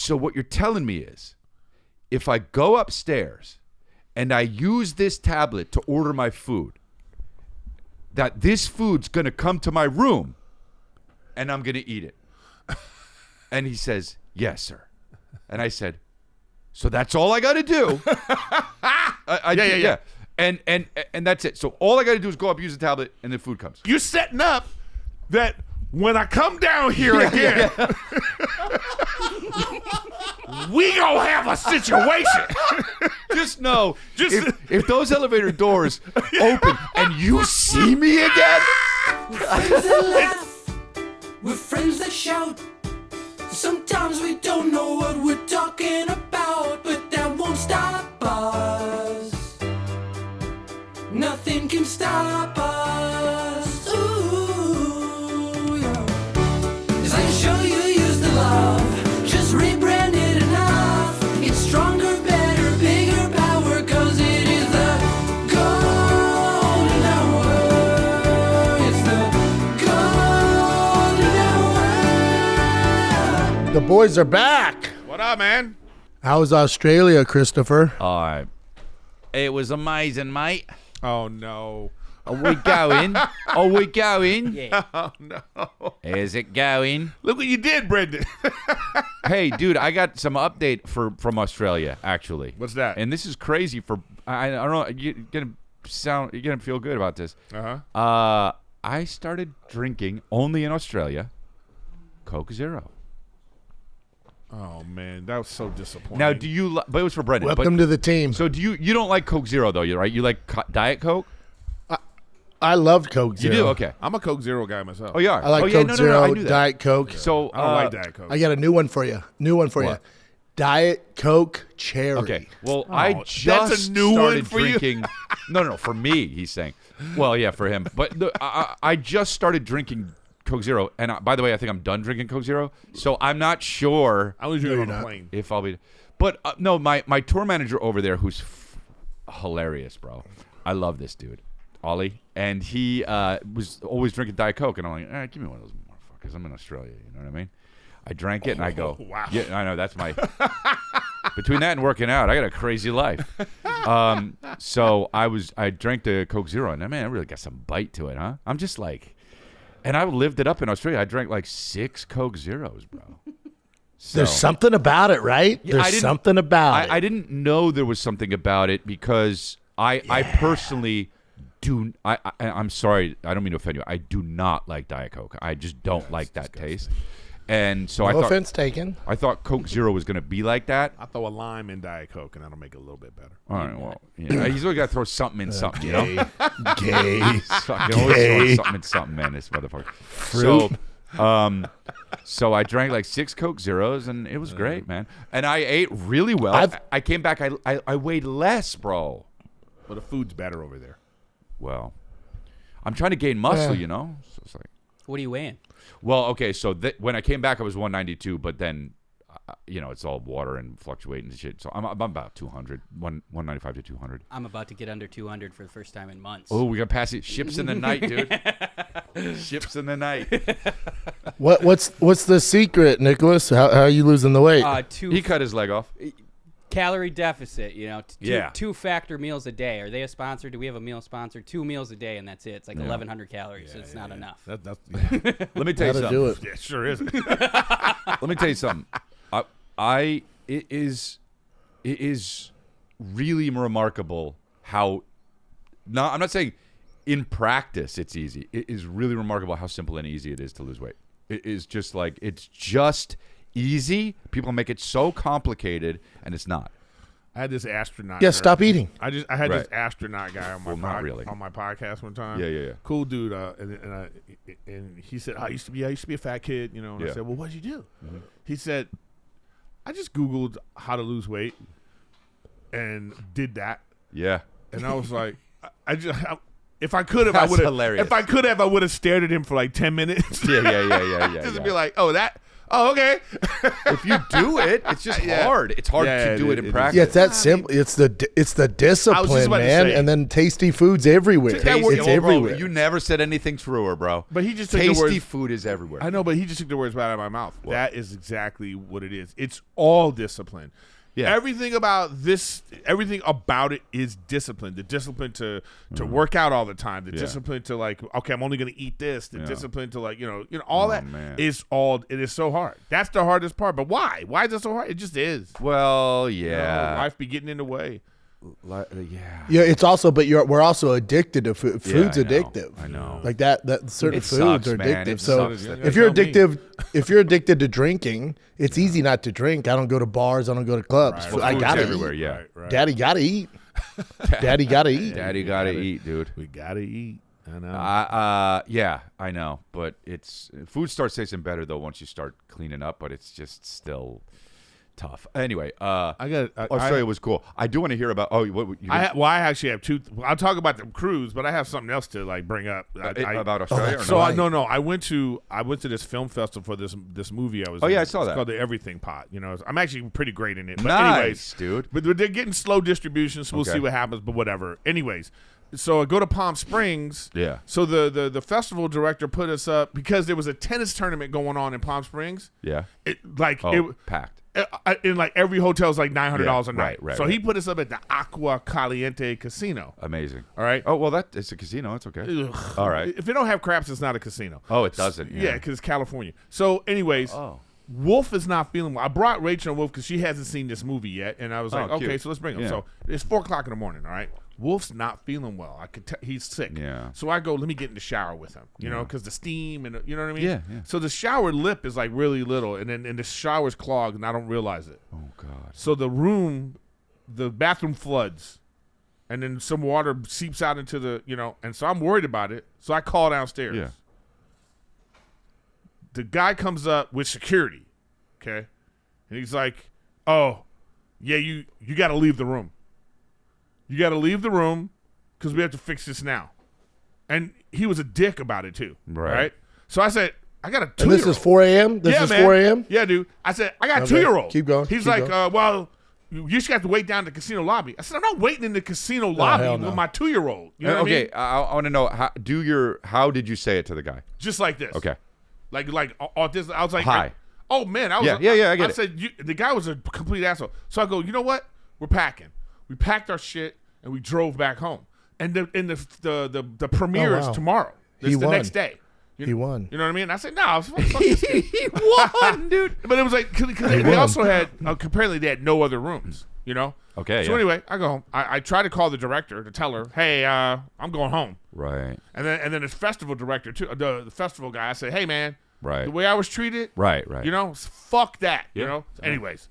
So what you're telling me is, if I go upstairs and I use this tablet to order my food, that this food's going to come to my room and I'm going to eat it. And he says, yes, sir. And I said, so that's all I got to do. Yeah. And that's it. So all I got to do is go up, use the tablet, and the food comes. You're setting up that when I come down here again, we gonna have a situation. Just know, if those elevator doors open and you see me again, we're friends that laugh, we're friends that shout. Sometimes we don't know what we're talking about, but that won't stop us. Nothing can stop us. Ooh, yeah. 'Cause I can show you use the love, just rebrand it enough. It's stronger, better, bigger power, 'cause it is the golden hour. It's the golden hour. The boys are back. What up, man? How was Australia, Christopher? it was amazing, mate. Oh no. Are we going? Are we going? Yeah. Oh no. Is it going? Look what you did, Brendan. Hey, dude, I got some update from Australia, actually. What's that? And this is crazy for I don't know. You're gonna feel good about this. I started drinking only in Australia Coke Zero. Oh man, that was so disappointing. Now, do you? But it was for Brendan. Welcome to the team. So do you? You don't like Coke Zero though, right? You like Diet Coke? I loved Coke You Zero. do? Okay. I'm a Coke Zero guy myself. Oh, you are. I like yeah, Coke Zero, I knew that. Diet Coke. So I don't like Diet Coke. I got a new one for you. What? Diet Coke Cherry. Okay. Well, I that's just a new one started for you? drinking. No, for me, he's saying. Well, yeah, for him. But I just started drinking Coke Zero, and by the way, I think I'm done drinking Coke Zero. So I'm not sure I was drinking on a plane. if I'll be. But no, my tour manager over there, who's hilarious, bro. I love this dude, Ollie, and he was always drinking Diet Coke, and I'm like, give me one of those motherfuckers. I'm in Australia, you know what I mean? I drank it, and I go, wow. Yeah, I know that's my. Between that and working out, I got a crazy life. So I drank the Coke Zero, and man, I really got some bite to it, huh? I'm just like, and I lived it up in Australia. I drank like 6 Coke Zeros, bro. So, There's something about it, right? Yeah, There's something about it. I didn't know there was something about it because I personally do. I'm sorry, I don't mean to offend you. I do not like Diet Coke. I just don't like that taste. And so No offense taken. I thought Coke Zero was going to be like that. I throw a lime in Diet Coke, and that'll make it a little bit better. All right, well, he's always got to throw something in something, you know? Gay. Fucking always throwing something in something, man, this motherfucker. Fruit. So I drank like 6 Coke Zeros, and it was great, man. And I ate really well. I came back, I weighed less, bro. But the food's better over there. Well, I'm trying to gain muscle, you know? So it's like, What are you weighing? well, okay, so when I came back, I was 192, but then, it's all water and fluctuating and shit. So I'm about 200, 195 to 200. I'm about to get under 200 for the first time in months. Oh, we got to pass it. Ships in the night, dude. Ships in the night. What's the secret, Nicholas? How are you losing the weight? He cut his leg off. Calorie deficit, Yeah. 2 factor meals a day. Are they a sponsor? Do we have a meal sponsor? 2 meals a day, and that's it. It's like 1,100 calories. So it's not enough. That's Let me tell you Gotta something. do it. yeah, sure is. Let me tell you something. It is really remarkable how. No, I'm not saying in practice it's easy. It is really remarkable how simple and easy it is to lose weight. It is just like it's just easy. People make it so complicated, and it's not. I had this astronaut. Yeah, stop eating. I had Right. this astronaut guy on my Well, not really. on my podcast one time. Yeah. Cool dude. And he said, I used to be a fat kid, And I Yeah. said, well, what'd you do? He said, I just Googled how to lose weight and did that. Yeah. And I was like, if I could have, I That's would have. hilarious. If I could have, I would have stared at him for like 10 minutes. Yeah. Just to be like, oh, Oh, okay. If you do it, it's just hard. It's hard to do it in practice. Yeah, it's that simple. It's the discipline, about to man. say. And then tasty food's everywhere. It's everywhere. You never said anything truer, bro. But he just took the tasty words- food is everywhere. I know, but he just took the words right out of my mouth. That is exactly what it is. It's all discipline. Yeah. Everything about it is discipline. The discipline to work out all the time. The discipline to like, okay, I'm only going to eat this. The discipline to like, all that is it is so hard. That's the hardest part. But why? Why is it so hard? It just is. Well, yeah. Life be getting in the way. Yeah, it's also, but we're also addicted to food. Food's I know. addictive. I know. Like that certain It foods sucks, are man. addictive. It So sucks. if you're addicted, if you're addicted to drinking, it's easy not to drink. I don't go to bars. I don't go to clubs. Well, I food's gotta everywhere. eat. Yeah. Right. Daddy gotta eat. Daddy gotta eat. Daddy gotta eat, dude. We gotta eat. I know. Yeah, I know. But food starts tasting better though once you start cleaning up. But it's just still tough. Anyway, Australia was cool. I do want to hear about. Oh, what you? I actually have two. I'll talk about the cruise, but I have something else to like bring up about Australia. Or So no? no. I went to this film festival for this movie I was. Oh, in. yeah, I saw It's that. called The Everything Pot. I'm actually pretty great in it. But Nice, anyways, dude. But they're getting slow distribution, so we'll Okay. see what happens. But whatever. Anyways. So I go to Palm Springs. Yeah. So the festival director put us up because there was a tennis tournament going on in Palm Springs. Yeah. Packed. Packed. In like every hotel's like $900 Yeah, a night. right, so right. he put us up at the Aqua Caliente Casino. Amazing. All right. Oh well, it's a casino. It's okay. Ugh. All right. If it don't have craps, it's not a casino. Oh, it doesn't. Yeah, because it's California. So, anyways, Wolf is not feeling well. I brought Rachel and Wolf because she hasn't seen this movie yet, and I was like, okay, cute. so let's bring him. Yeah. So it's 4:00 in the morning. All right. Wolf's not feeling well. I could he's sick. Yeah. So I go, let me get in the shower with him. You know, because the steam and you know what I mean. Yeah. So the shower lip is like really little, and then the shower's clogged, and I don't realize it. Oh God. So the bathroom floods, and then some water seeps out into the and so I'm worried about it. So I call downstairs. Yeah. The guy comes up with security, okay, and he's like, "Oh, yeah, you got to leave the room. You got to leave the room because we have to fix this now." And he was a dick about it too, right? So I said, "I got a 2-year-old." And this is 4 a.m. This is 4 a.m. Yeah, dude. I said, "I got a Okay. 2-year-old." Keep going. He's Keep like, going. "Well, you just have to wait down in the casino lobby." I said, "I'm not waiting in the casino lobby hell no. with my 2-year-old." You know what I mean? Okay. I want to know how did you say it to the guy? Just like this. Okay. Like autism. I was like, Hi. Oh man, I was. Yeah, I get I it. said the guy was a complete asshole. So I go, you know what? We're packing. We packed our shit and we drove back home. And the premiere is wow. tomorrow. It's He the won. next day. He won. You know what I mean? I said, no, fuck this kid. He won, dude. But it was like because they also had apparently they had no other rooms. Okay. So yeah. anyway, I go home. I tried to call the director to tell her, hey, I'm going home. Right. And then this festival director too, the festival guy. I said, hey man. Right. The way I was treated, Right. fuck that, Yeah. Anyways,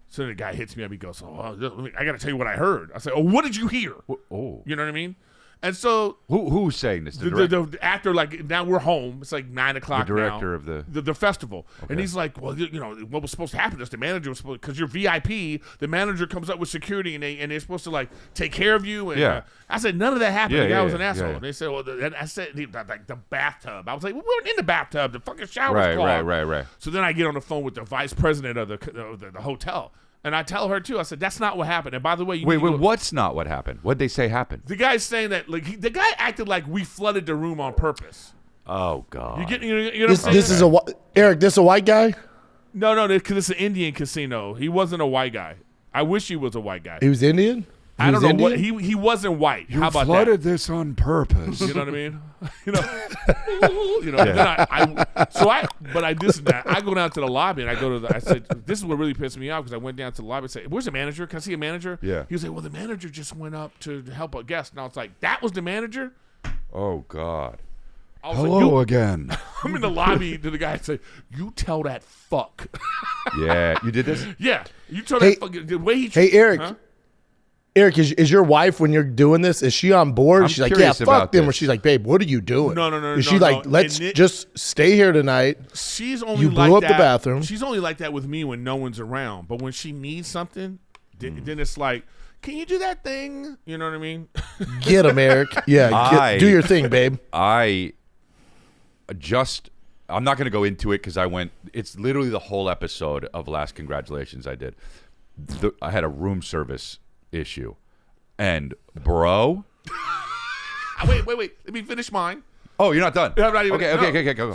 so the guy hits me up. He goes, I got to tell you what I heard. I said, oh, what did you hear? Oh. You know what I mean? And so Who's saying this? The director? the actor, like, now we're home. It's like 9 o'clock The director now. of the festival. Okay. And he's like, well, what was supposed to happen is the manager was supposed, because you're VIP, the manager comes up with security and they're supposed to like take care of you. And Yeah. I said, none of that happened. Yeah, the guy yeah, was an yeah, asshole. yeah. And they said, well, and I said, like the bathtub. I was like, we weren't in the bathtub. The fucking shower was clogged. Right. So then I get on the phone with the vice president of the hotel. And I tell her too. I said, "That's not what happened." And by the way, Wait. What's not what happened? What'd they say happened? the guy's saying that like the guy acted like we flooded the room on purpose. Oh God. You get you know what I'm saying? This is Eric. This a white guy? No, because it's an Indian casino. He wasn't a white guy. I wish he was a white guy. He was Indian. I don't was know Indian? what he wasn't white. How about that? this on purpose. You know what I mean? Then I did that. I go down to the lobby and I said, this is what really pissed me off because I went down to the lobby and said, where's the manager? Can I see a manager? Yeah. He was like, well, the manager just went up to help a guest. And I was like, that was the manager? Oh God. I was Hello like, again. I'm in the lobby to the guy and say, you tell that fuck. Yeah, you did this. Yeah. You tell Hey- that fuck. The way he Hey, Eric. Huh? Eric, is your wife when you're doing this? Is she on board? I'm She's like, yeah, curious fuck about them. Or this. she's like, babe, what are you doing? No, Is she no, like, no. let's And it- just stay here tonight? She's only You like blew up that. the bathroom. She's only like that with me when no one's around. But when she needs something, then it's like, can you do that thing? You know what I mean? Get him, Eric. Yeah, I- do your thing, babe. I just I'm not going to go into it because it's literally the whole episode of Last Congratulations I did. I had a room service issue. And, bro. Wait. Let me finish mine. Oh, you're not done? Yeah, I'm not even, Okay, go.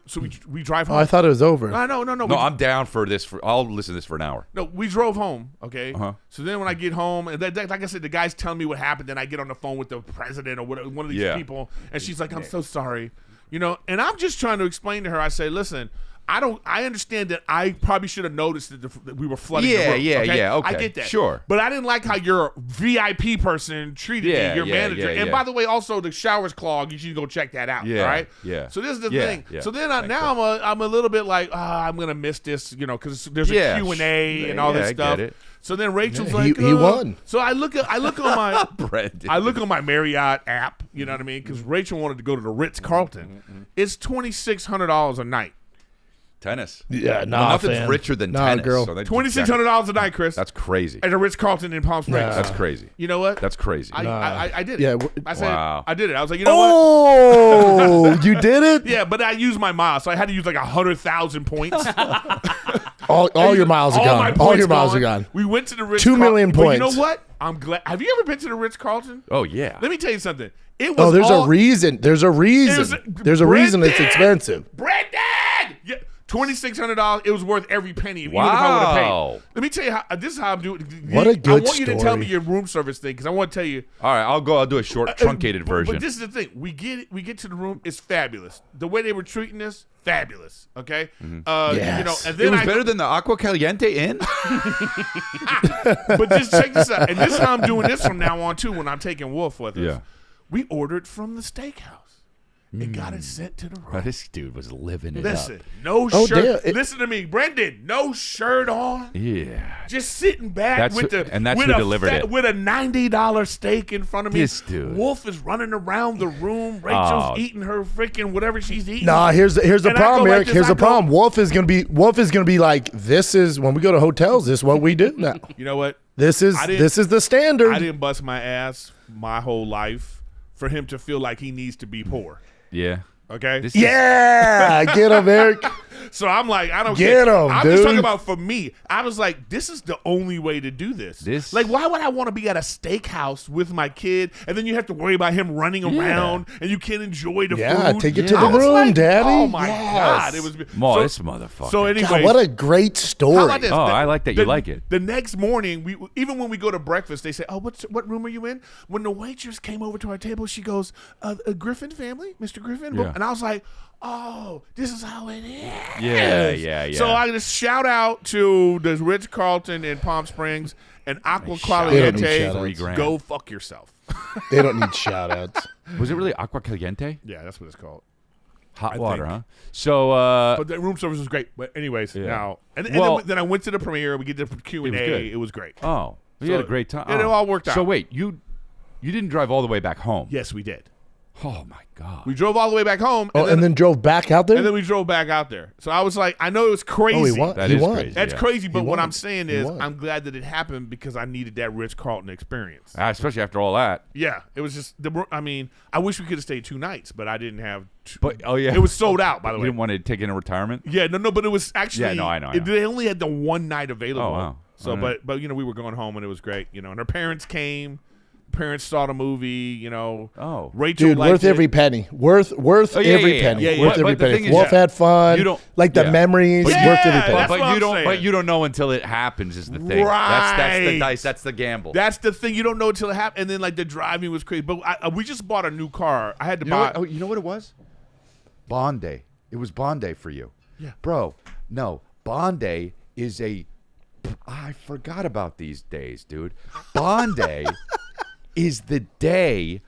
So we drive home. Oh, I thought it was over. No. No, I'm down for this. I'll listen to this for an hour. No, we drove home, okay? Uh-huh. So then when I get home, and like I said, the guy's telling me what happened, then I get on the phone with the president or one of these people, and she's like, I'm so sorry. And I'm just trying to explain to her, I say, listen, I understand that I probably should have noticed that we were flooding the room. Okay? I get that. Sure. But I didn't like how your VIP person treated me, your manager. And by the way, also the shower's clogged. You should go check that out. Yeah, all right? yeah. So this is the Yeah, thing. yeah. So then I'm a little bit like, I'm going to miss this, because there's a Q&A and all this I stuff. get it. So then Rachel's Yeah, like, he won. So I look on my Brendan. I look on my Marriott app, you know what I mean? Because Rachel wanted to go to the Ritz-Carlton. It's $2,600 a night. Tennis. Yeah, Well, nothing's richer than tennis. girl. So $2,600 a night, Chris. That's crazy. At the Ritz-Carlton in Palm Springs. That's crazy. You know what? That's crazy. I did it. Yeah, I said, Wow. I did it. I was like, you know what? Oh, you did it? Yeah, but I used my miles, so I had to use like 100,000 points. All your miles are All my gone. All points your miles are gone. We went to the Ritz. 2 million But you know points. what? I'm glad. Have you ever been to the Ritz-Carlton? Oh, yeah. Let me tell you something. It was Oh, there's all, a reason. There's a reason. There's a reason it's Brendan! expensive. Brendan! Yeah, $2,600. It was worth every penny. Even if Wow. I would have paid. Let me tell you how. This is how I'm doing. What a good I want you to tell story. me your room service thing because I want to tell you. All right, I'll do a short, truncated version. But this is the thing. We get to the room. It's fabulous. The way they were treating us, fabulous. Okay. Yes. And It then was better than the Aqua Caliente Inn? But just check this out. And this is how I'm doing this from now on too. When I'm taking Wolf with us. Yeah. We ordered from the steakhouse. It got it sent to the room. This dude was living it Listen, up. no Oh, shirt. damn. Listen to me, Brendan. No shirt on. Yeah. Just sitting back That's with who- the and that's with who a delivered it. with a $90 steak in front of me. This dude. Wolf is running around the room. Rachel's Oh. eating her freaking whatever she's eating. Nah, here's the And I problem, go like Eric. this, Here's I the go- problem. Wolf is gonna be like, this is when we go to hotels. This is what we do now. You know what? This is I didn't- the standard. I didn't bust my ass my whole life for him to feel like he needs to be poor. Yeah. Okay. This is- Yeah, get him, Eric. So I'm like, I don't Get care. 'em, I'm just dude. talking about for me. I was like, this is the only way to do this. Like, why would I want to be at a steakhouse with my kid and then you have to worry about him running around and you can't enjoy the Yeah, food? take it to I the was room, like, Daddy. Oh my Yes. God, it was. This motherfucker. So anyway, God, what a great story. how about this? Oh, I like that you like it. The next morning, even when we go to breakfast, they say, "Oh, what room are you in?" When the waitress came over to our table, she goes, "A Griffin family, Mr. Griffin," Yeah. and I was like, "Oh, this is how it is." Yeah. So I just shout out to the Ritz-Carlton in Palm Springs and Aqua They don't need shout-outs. Caliente. Go fuck yourself. They don't need shout outs. Was it really Aqua Caliente? Yeah, that's what it's called. Hot I water, think. huh? So, But the room service was great. But anyways, Yeah. now and Well- then I went to the premiere. We get the Q&A. good. It was great. oh, you So had a great time. it all worked out. So wait, you didn't drive all the way back home? Yes, we did. Oh my God. We drove all the way back home. Oh, and then drove back out there. And then we drove back out there. So I was like, I know it was crazy. Oh, he won. That he is won. crazy. That's Yeah. crazy, but He what won. I'm saying He is won. I'm glad that it happened because I needed that Ritz-Carlton experience. Especially after all that. Yeah, it was just I mean, I wish we could have stayed 2 nights, but I didn't have. But oh yeah, It was sold out, by the You way. didn't want to take in a retirement. Yeah, no, but it was actually. Yeah, no, I know. They only had the one night available. Oh, wow. So, All right. but we were going home and it was great, and her parents came. Parents saw the movie, Oh. Rachel Dude, liked worth it. every penny. Worth Oh, yeah, every yeah, penny. yeah, yeah. Worth But every the penny. thing is, Wolf had fun. you don't- like the yeah. memories. Yeah, worth every penny. that's what I'm saying. But you don't know until it happens. Is the thing. That's the Right. dice. That's the gamble. That's the thing. You don't know until it happens. And then, like, the driving was crazy. But we just bought a new car. I had to You know, buy. what, you know what it was? Bond Day. It was Bond Day for you. Yeah. Bro, no. Bond Day is I forgot about these days, dude. Bond Day is the day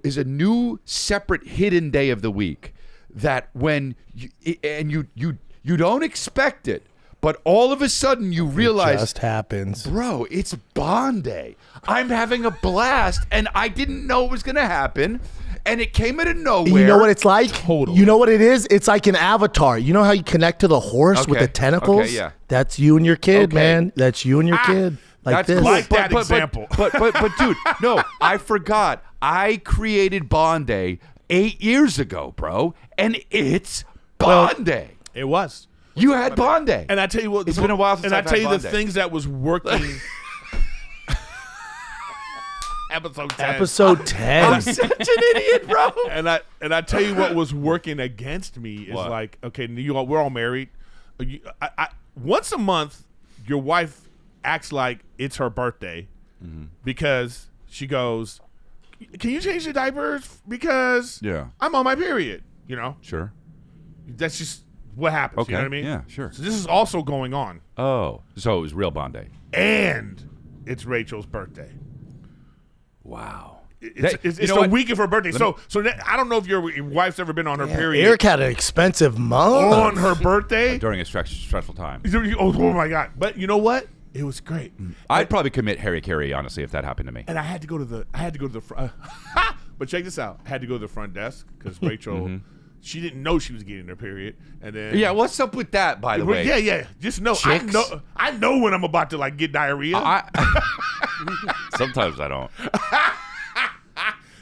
is a new separate hidden day of the week that when you don't expect it, but all of a sudden you realize Just happens. bro, it's Bond Day. I'm having a blast, and I didn't know it was going to happen, and it came out of nowhere. You know what it's like? Totally. You know what it is? It's like an avatar. You know how you connect to the horse with Okay. the tentacles? Okay, yeah. That's you and your kid, Okay. man. That's you and your kid. Like That's this. cool. Like that example. But dude, no, I forgot. I created Bond Day 8 years ago, bro, and it's Bond Day. It was. You had Bond Day. And I tell you what, It's been a while since and I've I tell had you Bond the Day. things that was working. Episode 10. Episode 10. I'm such an idiot, bro. And I tell you what was working against me is What? like, okay, we're all married. Once a month, your wife acts like it's her birthday because she goes, "Can you change the diapers? Because Yeah. I'm on my period." You know, Sure. that's just what happens. Okay. You know what I mean? Yeah, sure. So this is also going on, Oh, so it was real Bond Day. and it's Rachel's birthday. Wow. It's you know the what? week of her birthday. So I don't know if your wife's ever been on her period Eric had an expensive month. on her birthday. During a stressful time. Oh my god! But you know what? It was great. I'd probably commit Harry Carey, honestly, if that happened to me. And I had to go to the front. But check this out. I had to go to the front desk because Rachel, she didn't know she was getting her period. And then Yeah, what's up with that, by the way? yeah. Just know Chicks? I know when I'm about to like get diarrhea. Sometimes I don't.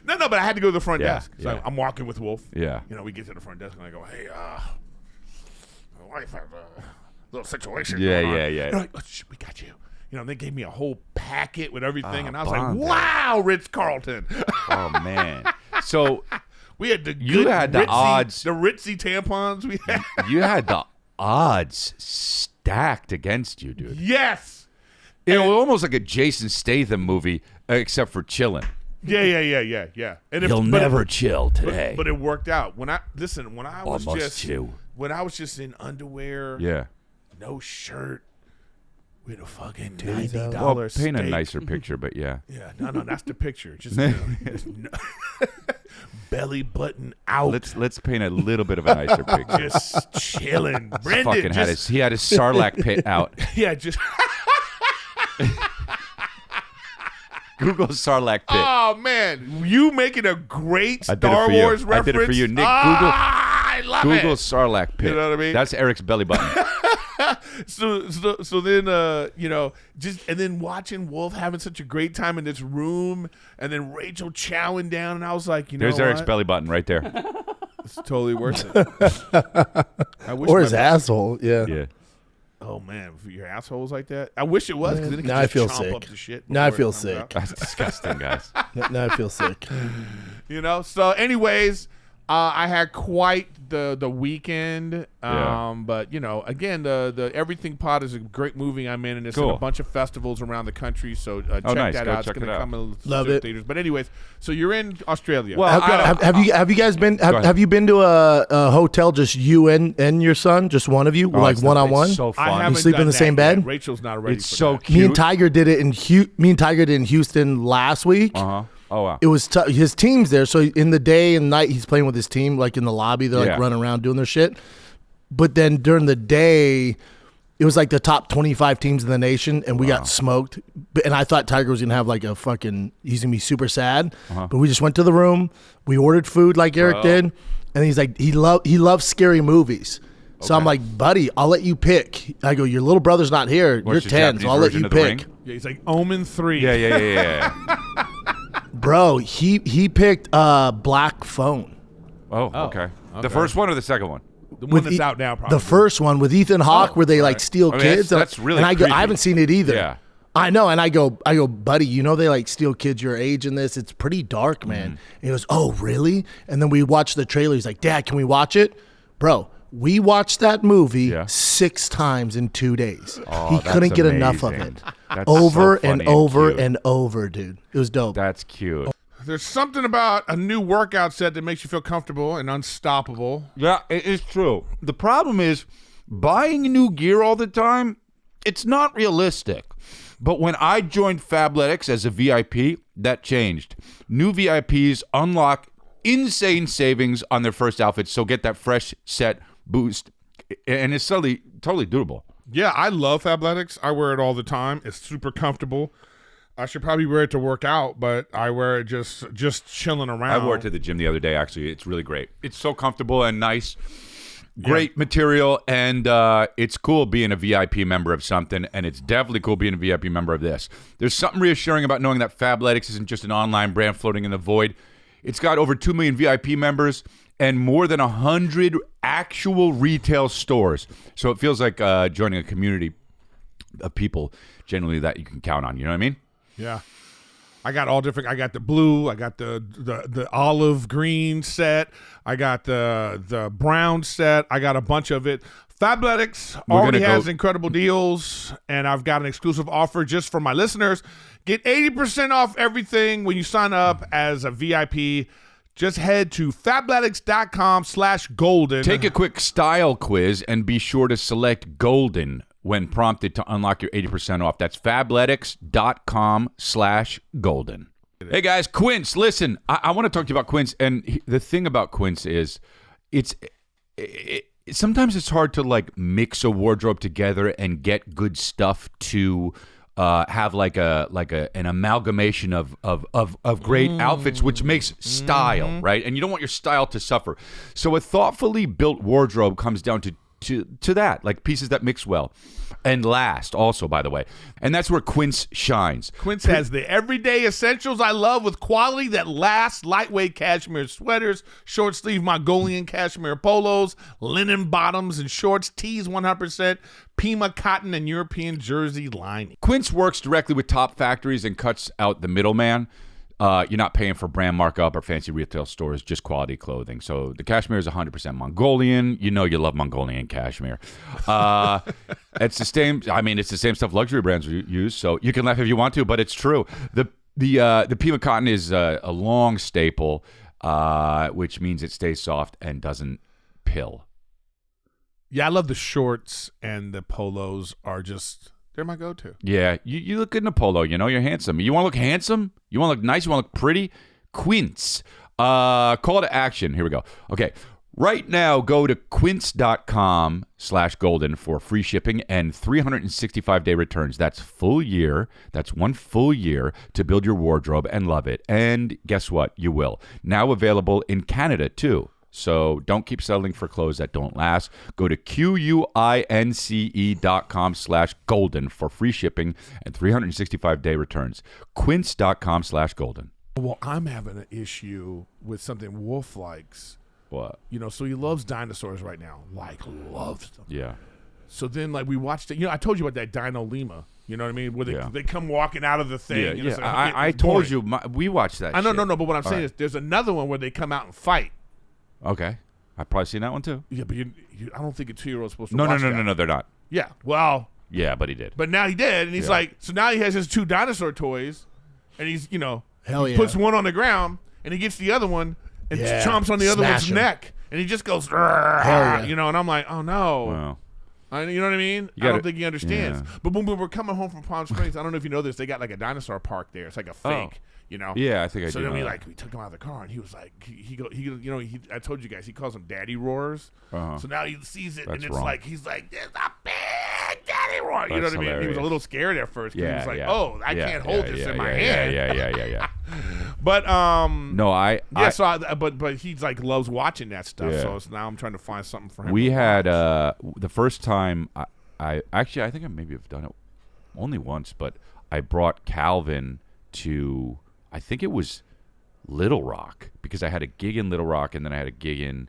No, but I had to go to the front Yeah, desk. So yeah. I'm walking with Wolf. Yeah. You know, we get to the front desk and I go, "Hey, my wife has a little situation." Yeah, going on." yeah, yeah. They're like, "Oh, shh, we got you." You know, they gave me a whole packet with everything, and I was Bond like, Day. "Wow, Ritz Carlton." Oh, man. So We had the You good had the ritzy, odds. the ritzy tampons. We had. you had the odds stacked against you, dude. Yes. You know, almost like a Jason Statham movie, except for chilling. Yeah. And You'll but never chill today. But it worked out. When I was Almost just chill. when I was just in underwear, Yeah. no shirt, with a fucking Titties $90 out. Well, steak. paint a nicer picture, but yeah. Yeah, no, that's the picture. Just belly button out, Let's paint a little bit of a nicer picture. just chilling. Brendan, Fucking had just, he had his Sarlacc pit out. yeah, just. Google Sarlacc pit. Oh man, you making a great I did it Star for you. Wars I reference. did it for you, Nick. I love Google it. Sarlacc pit. You know what I mean? That's Eric's belly button. So then you know, just and then watching Wolf having such a great time in this room, and then Rachel chowing down, and I was like, you know, There's Eric's what? belly button right there. It's totally worth it. I wish Or my- his asshole. Yeah. Yeah. Oh man, for your assholes like that. I wish it was because then it could Now I just feel chomp sick. up the shit. Now I before it feel comes sick. out. That's disgusting, guys. Now I feel sick. You know. So, anyways, I had quite the weekend. Yeah. But you know, again, the Everything Pod is a great movie I'm in, and it's in Cool. a bunch of festivals around the country. So check nice. that Go out. It's check going it to out. come in Love certain it. theaters. But anyways, so you're in Australia. Well, Have you guys been? ahead. Have you been to a hotel just you and your son, just one of you, like one on one? It's so I fun. haven't sleep in done the that same yet. bed? Rachel's not ready. It's for so that. cute. Me and Tiger did it in Houston last week. Uh-huh. Oh, wow. It was his team's there, so in the day and night he's playing with his team, like in the lobby. They're Yeah. like running around doing their shit. But then during the day, it was like the top 25 teams in the nation, and we got smoked. And I thought Tiger was gonna have like a fucking. He's gonna be super sad. But we just went to the room. We ordered food like Eric did, and he's like he loves scary movies. So I'm like, buddy, I'll let you pick. I go, your little brother's not here. What's You're the 10, so Japanese I'll let version you of The pick. Ring? Yeah, he's like Omen 3. Yeah. Bro, he picked Black Phone. Oh, okay. The first one or the second one? The one that's out now, probably. The first one with Ethan Hawke, where they like steal I mean, kids. that's really And I go, creepy. I haven't seen it either. Yeah. I know, and I go, buddy, you know they like steal kids your age in this. It's pretty dark, man. And he goes, oh, really? And then we watched the trailer. He's like, Dad, can we watch it, bro? We watched that movie 6 times in 2 days. Oh, He that's couldn't get enough of amazing. it. That's Over so and funny over cute. and over, dude. It was dope. That's cute. There's something about a new workout set that makes you feel comfortable and unstoppable. Yeah, it is true. The problem is buying new gear all the time, it's not realistic. But when I joined Fabletics as a VIP, that changed. New VIPs unlock insane savings on their first outfits, so get that fresh set boost. And it's totally doable. Yeah, I love Fabletics. I wear it all the time. It's super comfortable. I should probably wear it to work out, but I wear it just chilling around. I wore it to the gym the other day, actually. It's really great. It's so comfortable and nice. Great material, and it's cool being a VIP member of something, and it's definitely cool being a VIP member of this. There's something reassuring about knowing that Fabletics isn't just an online brand floating in the void. It's got over 2 million VIP members and more than 100 actual retail stores. So it feels like joining a community of people generally that you can count on. You know what I mean? Yeah. I got all different. I got the blue. I got the olive green set. I got the brown set. I got a bunch of it. Fabletics already has incredible deals, and I've got an exclusive offer just for my listeners. Get 80% off everything when you sign up as a VIP. Just head to fabletics.com/golden. Take a quick style quiz and be sure to select golden when prompted to unlock your 80% off. That's fabletics.com/golden. Hey guys, Quince, listen, I want to talk to you about Quince. And the thing about Quince is sometimes it's hard to like mix a wardrobe together and get good stuff to have like an amalgamation of great outfits, which makes style, right? And you don't want your style to suffer. So a thoughtfully built wardrobe comes down to that, like pieces that mix well and last also, by the way. And that's where Quince shines. Quince has the everyday essentials I love with quality that lasts: lightweight cashmere sweaters, short sleeve Mongolian cashmere polos, linen bottoms and shorts, tees 100%, Pima cotton and European jersey lining. Quince works directly with top factories and cuts out the middleman. You're not paying for brand markup or fancy retail stores, just quality clothing. So the cashmere is 100% Mongolian. You know you love Mongolian cashmere. It's the same. I mean, it's the same stuff luxury brands use. So you can laugh if you want to, but it's true. The Pima cotton is a long staple, which means it stays soft and doesn't pill. Yeah, I love the shorts, and the polos are just... they're my go-to. Yeah, you look good in a polo. You know, you're handsome. You want to look handsome? You want to look nice? You want to look pretty? Quince. Call to action. Here we go. Okay. Right now, go to quince.com/golden for free shipping and 365-day returns. That's full year. That's one full year to build your wardrobe and love it. And guess what? You will. Now available in Canada, too. So don't keep settling for clothes that don't last. Go to quince.com/golden for free shipping and 365-day returns. Quince.com/golden. Well, I'm having an issue with something Wolf likes. What? You know, so he loves dinosaurs right now. Like, loves them. Yeah. So then, like, we watched it. You know, I told you about that Dino Lima. You know what I mean? Where they come walking out of the thing. Yeah, and yeah. it's like, I told you. We watched that I know, shit. no. But what I'm saying right. is there's another one where they come out and fight. Okay. I've probably seen that one, too. Yeah, but I don't think a 2-year-old's supposed to No, watch that. no, they're not. Yeah, well. Yeah, but he did. But now he did, and he's Yeah. like, so now he has his 2 dinosaur toys, and he's, you know, Hell yeah. puts one on the ground, and he gets the other one and Yeah. chomps on the other Smash one's him. neck, and he just goes, yeah. you know, and I'm like, oh no. Wow. You know what I mean? I gotta- don't think he understands. yeah. But when we were coming home from Palm Springs, I don't know if you know this, they got like a dinosaur park there. It's like a fake, you know? Yeah, I think I So do then know we that. we took him out of the car, and he was like, I told you guys, he calls them daddy roars. Uh-huh. So now he sees it, That's and it's wrong. like, he's like, there's a big daddy roar. You know That's what I mean? He was a hilarious. little scared at first, because he was like, yeah. oh, I Yeah, can't hold this in my hand. Yeah. But, No, but he's like, loves watching that stuff. Yeah. So now I'm trying to find something for him. We to had watch. the first time I think I maybe have done it only once, but I brought Calvin to, I think it was Little Rock, because I had a gig in Little Rock and then I had a gig in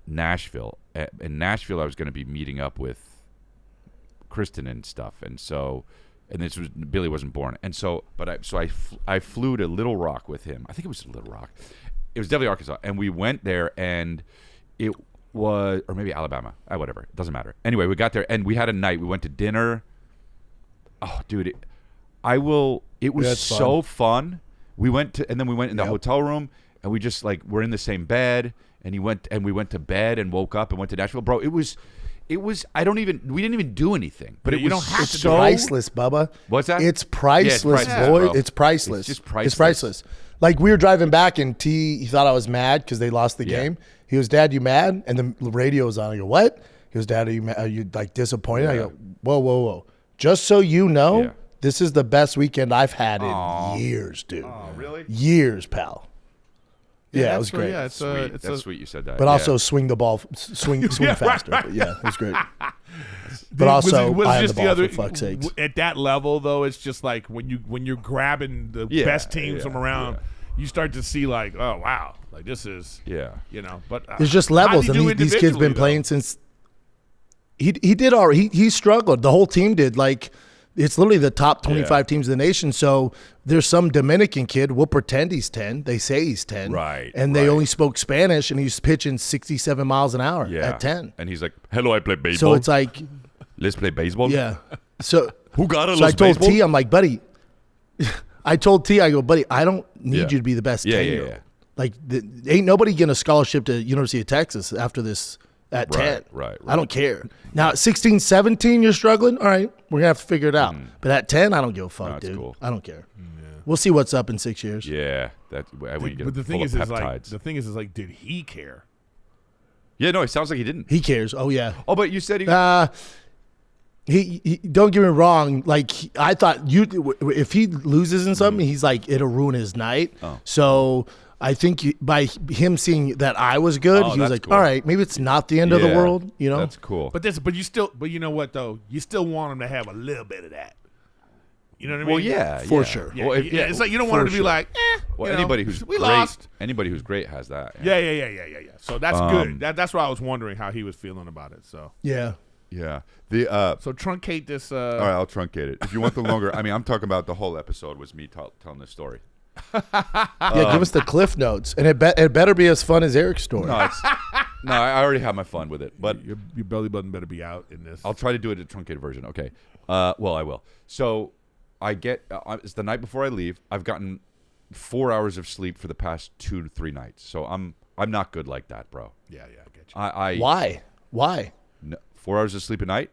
Nashville. In Nashville, I was going to be meeting up with Kristen and stuff, and this was Billy wasn't born, and so I flew to Little Rock with him. I think it was Little Rock. It was definitely Arkansas, and we went there, and it was, or maybe Alabama, whatever, it doesn't matter. Anyway, we got there and we had a night. We went to dinner. Oh, dude, it was That's so fun. We went in the Yep. hotel room, and we just like were in the same bed, and we went to bed and woke up and went to Nashville, bro. It was we didn't even do anything, but You it don't was have to It's do it. priceless, Bubba. What's that? It's priceless, priceless, boy. bro. It's priceless. It's just It's priceless. priceless. Like, we were driving back, and he thought I was mad because they lost the Yeah. game. He goes, "Dad, you mad?" And the radio was on. I go, "What?" He goes, "Dad, are you like disappointed?" I Yeah. go, "Whoa. Just so you know, Yeah. this is the best weekend I've had in Aw. years, dude. Oh, really? Years, pal." Yeah, it was great. Yeah, Sweet. That's sweet you said that. But Yeah. also swing the ball, swing Yeah, faster. right. But yeah, it was great. But also, was I had just the ball, for fuck's sakes. At that level, though, it's just like when you're grabbing the Yeah, best teams yeah, from around. yeah. you start to see like, oh wow, like this is Yeah. But There's just levels, and these kids been playing since. He did all right. He struggled. The whole team did. Like, it's literally the top 25 teams in the nation. So there's some Dominican kid. We'll pretend he's 10. They say he's 10. Right, And they right. only spoke Spanish, and he's pitching 67 miles an hour at 10. And he's like, hello, I play baseball. So it's like, let's play baseball. yeah. So Who got it? So I told T, I'm like, buddy, I told T, I go, buddy, I don't need Yeah. you to be the best Yeah, 10-year-old. yeah. Like, ain't nobody getting a scholarship to University of Texas after this at 10. Right. I don't care. Now, at 16, 17, you're struggling? All right, we're going to have to figure it out. But at 10, I don't give a fuck, That's dude. cool. I don't care. We'll see what's up in 6 years. Yeah. When you get But the thing full is, of is like peptides. did he care? Yeah, no, it sounds like he didn't. He cares. Oh, yeah. Oh, but you said he. He don't get me wrong. Like, I thought if he loses in something, he's like, it'll ruin his night. Oh. So I think by him seeing that I was good, Oh, he was that's like, cool. all right, maybe it's not the end of the Yeah, world, That's cool. But you know what though? You still want him to have a little bit of that. You know what I mean? well, yeah, For yeah. sure. Yeah, Well, yeah, it's like you don't want him to be sure. like, Well, you know, anybody who's we great, lost. anybody who's great has that. Yeah. So that's good. That's why I was wondering how he was feeling about it. So Yeah. Yeah. The so truncate this. all right, I'll truncate it. If you want the longer, I mean, I'm talking about the whole episode was me telling this story. Yeah, give us the cliff notes. And it better be as fun as Eric's story. No, I already have my fun with it, but your belly button better be out in this. I'll try to do it a truncated version. Okay. Well, I will. So I get it's the night before I leave. I've gotten 4 hours of sleep for the past 2 to 3 nights. So I'm not good like that, bro. Yeah, I get you. Why? No, 4 hours of sleep a night.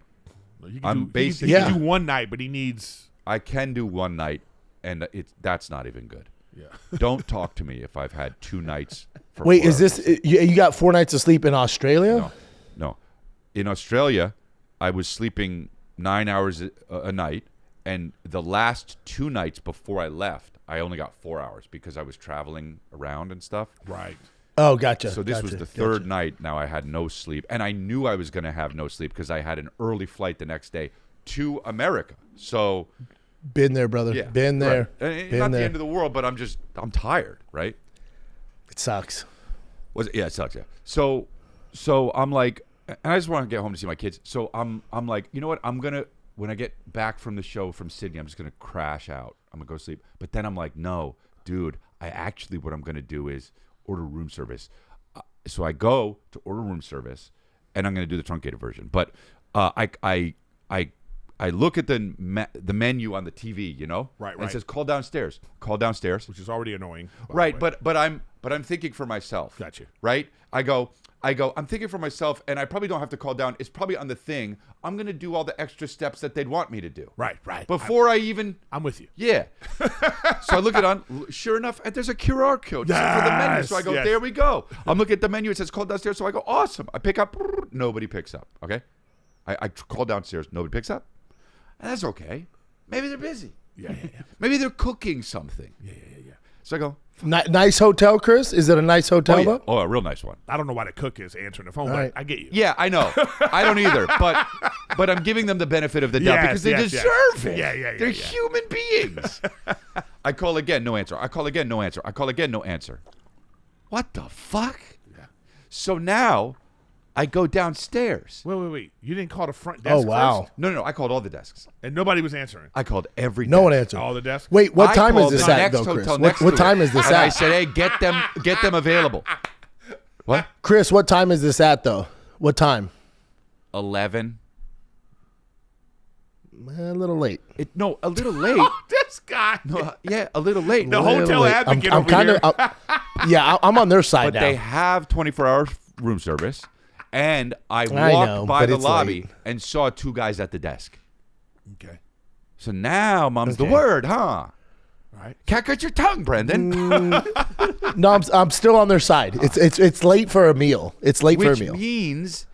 He I'm can basically- he can do one night, but he needs. I can do one night, and that's not even good. Yeah. Don't talk to me if I've had 2 nights. For Wait, 4 is hours. this you got 4 nights of sleep in Australia? No. In Australia, I was sleeping 9 hours a night, and the last 2 nights before I left, I only got 4 hours because I was traveling around and stuff. Right. Oh, gotcha. So this gotcha, was the gotcha. third night. Now I had no sleep, and I knew I was going to have no sleep because I had an early flight the next day to America. So Been there, brother. yeah, Been there. Right. And Been not there. the end of the world, but I'm tired, right? It sucks. Yeah, it sucks. Yeah. So I'm like, and I just want to get home to see my kids. So I'm like, you know what? When I get back from the show from Sydney, I'm just gonna crash out. I'm gonna go sleep. But then I'm like, no, dude. What I'm gonna do is order room service. So I go to order room service, and I'm gonna do the truncated version. But I look at the menu on the TV, you know, Right, And right. it says call downstairs, Which is already annoying. by the right, way. but I'm thinking for myself. Gotcha. Right? I go, I'm thinking for myself, and I probably don't have to call down. It's probably on the thing. I'm gonna do all the extra steps that they'd want me to do. Right. Before I even I'm with you. yeah. So I look it on. Sure enough, there's a QR code for the menu. So I go, Yes. there we go. I'm looking at the menu. It says call downstairs. So I go, awesome. I pick up. Nobody picks up. Okay. I call downstairs. Nobody picks up. And that's okay. Maybe they're busy. Yeah. Maybe they're cooking something. Yeah. So I go, Nice hotel, Chris? Is it a nice hotel? oh yeah, though? oh a real nice one. I don't know why the cook is answering the phone, but right. I get you. Yeah, I know. I don't either. But I'm giving them the benefit of the doubt Yes, because they yes, deserve it. Yeah, They're yeah. human beings. I call again, no answer. I call again, no answer. I call again, no answer. What the fuck? Yeah. So now I go downstairs. Wait. You didn't call the front desk Oh, wow. first? No, I called all the desks. And nobody was answering. I called every No desk. one answered. All the desks? Wait, what I time is called this the at, next though, Chris? hotel What, next what to time it. is this and at? I said, hey, get them available. What? Chris, what time is this at, though? What time? 11. A little late. No, a little late. This guy. Yeah, a little late. The Little hotel late. advocate I'm over kinda, here. yeah, I'm on their side But now. they have 24-hour room service, and I walked know, by but the it's lobby late. and saw 2 guys at the desk. Okay. So now, mom's the Okay. word, huh? All right. Can't cut your tongue, Brendan. No, I'm still on their side. It's late for a meal. It's late for a Which meal. means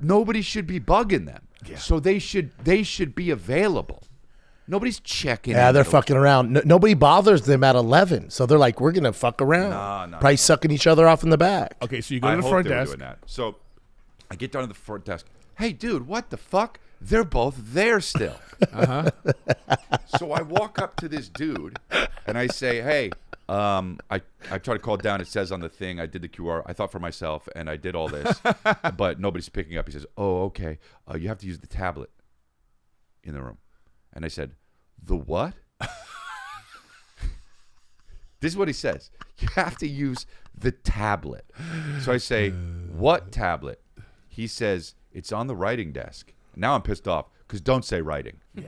nobody should be bugging them. Yeah. So they should be available. Nobody's checking. Yeah, in they're the- fucking around. Nobody bothers them at 11, so they're like, "We're gonna fuck around." No. Probably sucking each other off in the back. Okay, so you go I to the hope front they were desk. doing that. So I get down to the front desk. Hey, dude, what the fuck? They're both there still. So I walk up to this dude and I say, hey, I tried to call it down. It says on the thing, I did the QR. I thought for myself, and I did all this, but nobody's picking up. He says, oh, okay. You have to use the tablet in the room. And I said, the what? This is what he says. You have to use the tablet. So I say, what tablet? He says, it's on the writing desk. Now I'm pissed off because don't say writing. Yeah.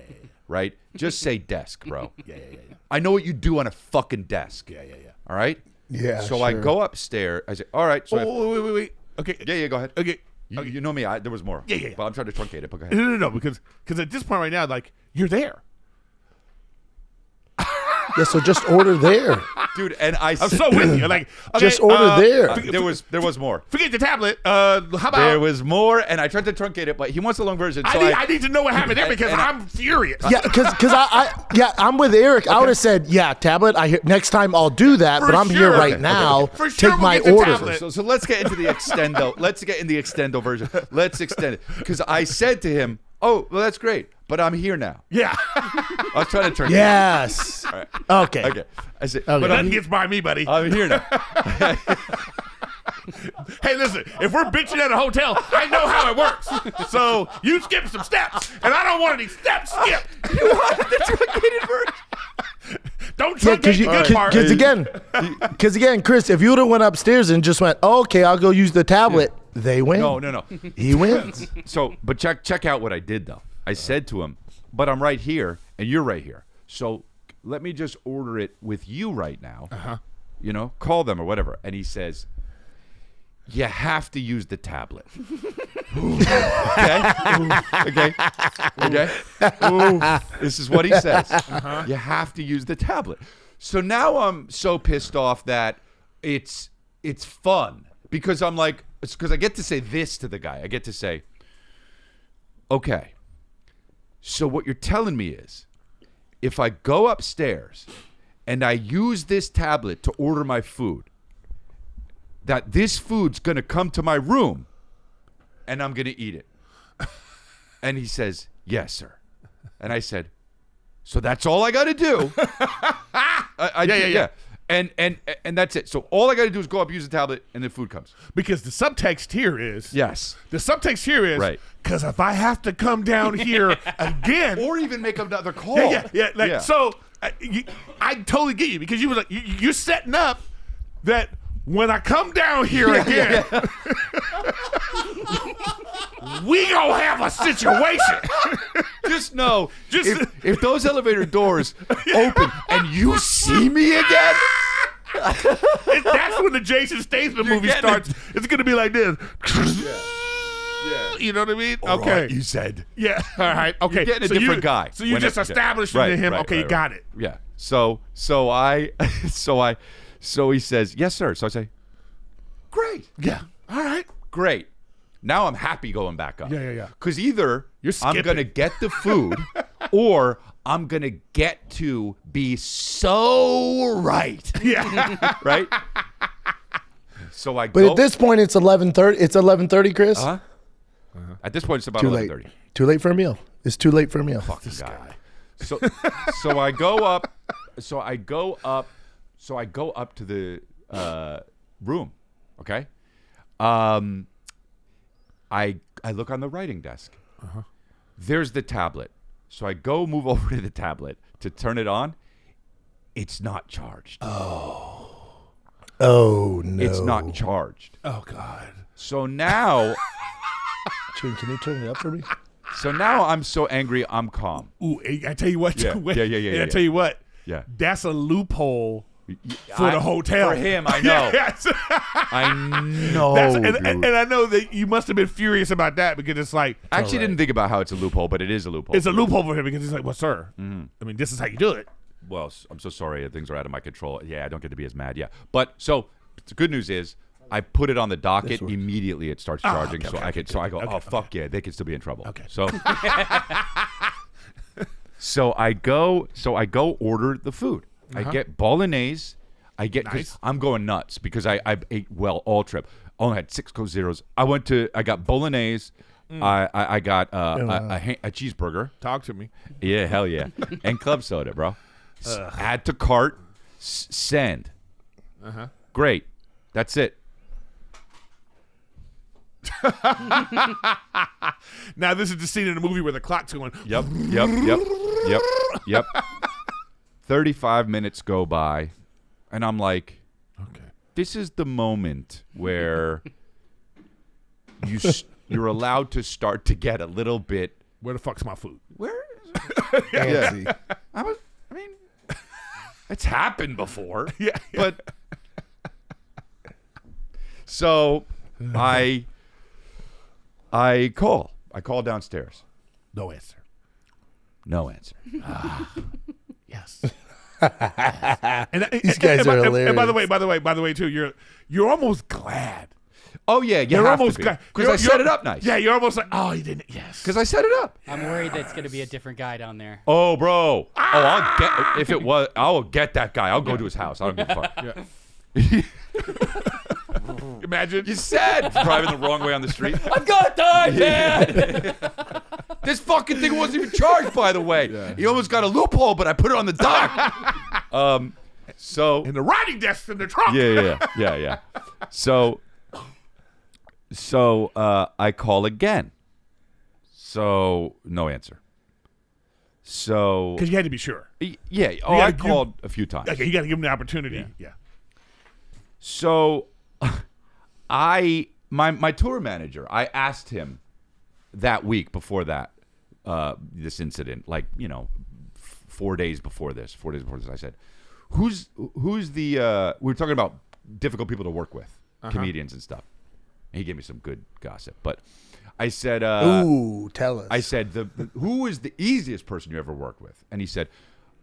Right? Just say desk, bro. Yeah. I know what you do on a fucking desk. Yeah. All right? Yeah. So I go upstairs. I say, all right. So Wait. Okay. Yeah, go ahead. Okay. You know me. There was more. Yeah. But I'm trying to truncate it. But go ahead. No. Because at this point right now, like, you're there. Yeah, so just order there. Dude, and I'm so with you. Like, okay, Just order there. There was more. Forget the tablet. How about There was more, and I tried to truncate it, but he wants a long version. So I need to know what happened there because I'm furious. Yeah, because I'm with Eric. I would have said, yeah, tablet. Next time I'll do that, but I'm here right now. For sure Take we'll my get the order. tablet. So let's get into the extendo. Let's get in the extendo version. Let's extend it because I said to him, "Oh, well, that's great, but I'm here now." Yeah. I was trying to turn. Yes. Right. Okay. Okay. I said, Okay. but Nothing gets by me, buddy. I'm here now. Hey, listen, if we're bitching at a hotel, I know how it works. So you skip some steps, and I don't want any steps skipped. You want the truncated version? Don't Yeah, truncate the good part. because again, Chris, if you would have went upstairs and just went, oh, okay, I'll go use the tablet, they win. No. He wins. So, but check out what I did though. I said to him, "But I'm right here, and you're right here. So let me just order it with you right now. You know, call them or whatever." And he says, "You have to use the tablet." Okay. This is what he says. You have to use the tablet. So now I'm so pissed off that it's fun because I'm like, it's because I get to say this to the guy. I get to say, okay, so what you're telling me is if I go upstairs and I use this tablet to order my food, that this food's going to come to my room and I'm going to eat it. And he says, yes, sir. And I said, so that's all I got to do. Yeah. And that's it. So all I got to do is go up, use the tablet, and the food comes. Because the subtext here is Right. Because if I have to come down here again, Or even make another call. yeah. So I totally get you because you was like you're setting up that when I come down here again, we gonna have a situation. Just know, if those elevator doors open and you see me again, that's when the Jason Statham movie starts. It's gonna be like this. Yeah. You know what I mean? All Okay. right, you said. Yeah. All right. Okay. You're getting a different guy. So you when just established to him. Okay, got it. Yeah. So he says, yes, sir. So I say, great. Yeah. All right. Great. Now I'm happy going back up. Yeah. Because either You're I'm skipping. going to get the food or I'm going to get to be so right. Yeah. Right? So I But go. at this point, it's 11:30. It's 11:30, Chris. At this point, it's about Too late. 11:30. Too late for a meal. It's too late for a meal. Fuck this guy. So I go up. So I go up to the room. Okay. I look on the writing desk. There's the tablet. So I go move over to the tablet to turn it on. It's not charged. Oh no! It's not charged. Oh God. So now, Can you turn it up for me? I'm so angry. I'm calm. Ooh, I tell you what. Yeah. I tell you what. Yeah. That's a loophole for the hotel. For him, I know. Yes. I know. And I know that you must have been furious about that because it's like I actually didn't think about how it's a loophole, but it is a loophole. it's a loophole for him because he's like, well, sir, I mean, this is how you do it. Well, I'm so sorry. Things are out of my control. Yeah, I don't get to be as mad. Yeah. But so the good news is I put it on the docket. Immediately it starts charging. So I go, oh, fuck yeah. They could still be in trouble. Okay. So so I go order the food. I get bolognese. Nice. I'm going nuts because I ate well all trip. Only had 6 Coke Zeros. I got bolognese. I got a cheeseburger. Talk to me. Yeah, hell yeah. And club soda, bro. Add to cart. Send. Great. That's it. Now this is the scene in a movie where the clock's going. Yep. 35 minutes go by, and I'm like, Okay. this is the moment where you're allowed to start to get a little bit. Where the fuck's my food? Where is Antsy. I mean, it's happened before. Yeah. But so I call downstairs. No answer. No answer. Yes. These guys are hilarious. And by the way, too, you're almost glad. Oh yeah, You're almost glad because I set it up nice. Yeah, you're almost like, oh, he didn't. Yes. Because I set it up. I'm worried that's going to be a different guy down there. Oh, bro. I'll get if it was. I'll get that guy. I'll go to his house. I don't give a fuck. Imagine. You said driving the wrong way on the street. I've got the iPad. This fucking thing wasn't even charged, by the way. Yeah. He almost got a loophole, but I put it on the dock. So And the writing desk in the trunk. yeah. So I call again. So no answer. So Because you had to be sure. yeah. Oh, Yeah, I you- called a few times. Okay, you got to give him the opportunity. Yeah. So my tour manager, I asked him that week before that this incident, like, 4 days before this, I said, who's the we were talking about difficult people to work with, comedians and stuff. And he gave me some good gossip, but I said, Ooh, tell us. I said, who is the easiest person you ever worked with? And he said,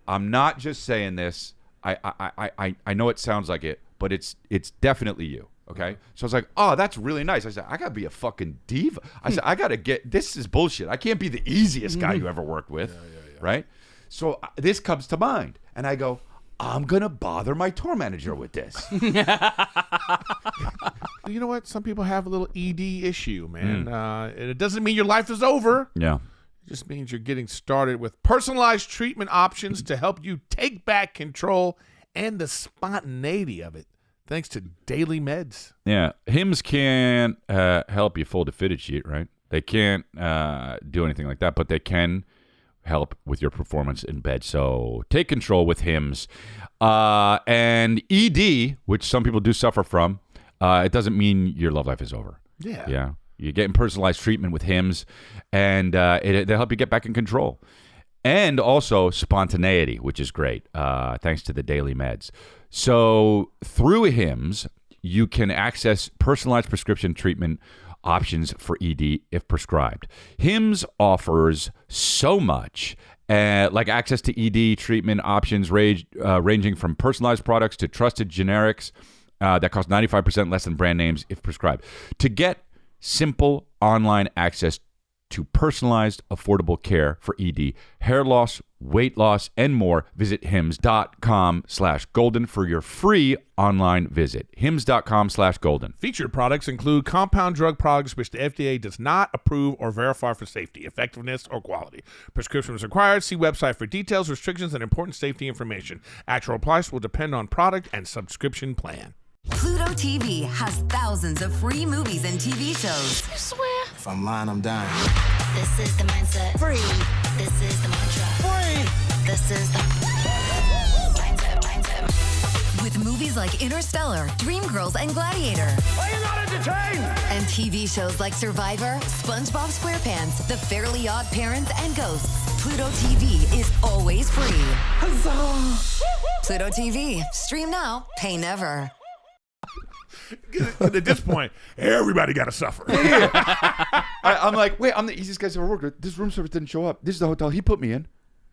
I'm not just saying this. I know it sounds like it, but it's definitely you. Okay. So I was like, oh, that's really nice. I said, I got to be a fucking diva. I said, I got to this is bullshit. I can't be the easiest guy you ever worked with. Right. So this comes to mind. And I go, I'm going to bother my tour manager with this. You know what? Some people have a little ED issue, man. And it doesn't mean your life is over. Yeah. It just means you're getting started with personalized treatment options to help you take back control and the spontaneity of it, thanks to daily meds. Yeah. Hims can't help you fold a fitted sheet, right? They can't do anything like that, but they can help with your performance in bed. So take control with Hims. And ED, which some people do suffer from, it doesn't mean your love life is over. Yeah. Yeah. You're getting personalized treatment with Hims, and they'll help you get back in control. And also spontaneity, which is great, thanks to the daily meds. So through Hims, you can access personalized prescription treatment options for ED if prescribed. Hims offers so much, like access to ED treatment options ranging from personalized products to trusted generics that cost 95% less than brand names if prescribed. To get simple online access to personalized, affordable care for ED, hair loss, weight loss, and more, visit hims.com/golden for your free online visit. hims.com/golden. Featured products include compound drug products which the FDA does not approve or verify for safety, effectiveness, or quality. Prescriptions required. See website for details, restrictions, and important safety information. Actual price will depend on product and subscription plan. Pluto TV has thousands of free movies and TV shows. I swear. If I'm lying, I'm dying. This is the mindset. Free. This is the mantra. Free. This is the mindset. With movies like Interstellar, Dreamgirls, and Gladiator. Are you not entertained? And TV shows like Survivor, SpongeBob SquarePants, The Fairly Odd Parents, and Ghosts. Pluto TV is always free. Huzzah! Pluto TV. Stream now, pay never. At this point, everybody got to suffer. I'm like, wait, I'm the easiest guy I've ever worked with. This room service didn't show up. This is the hotel he put me in.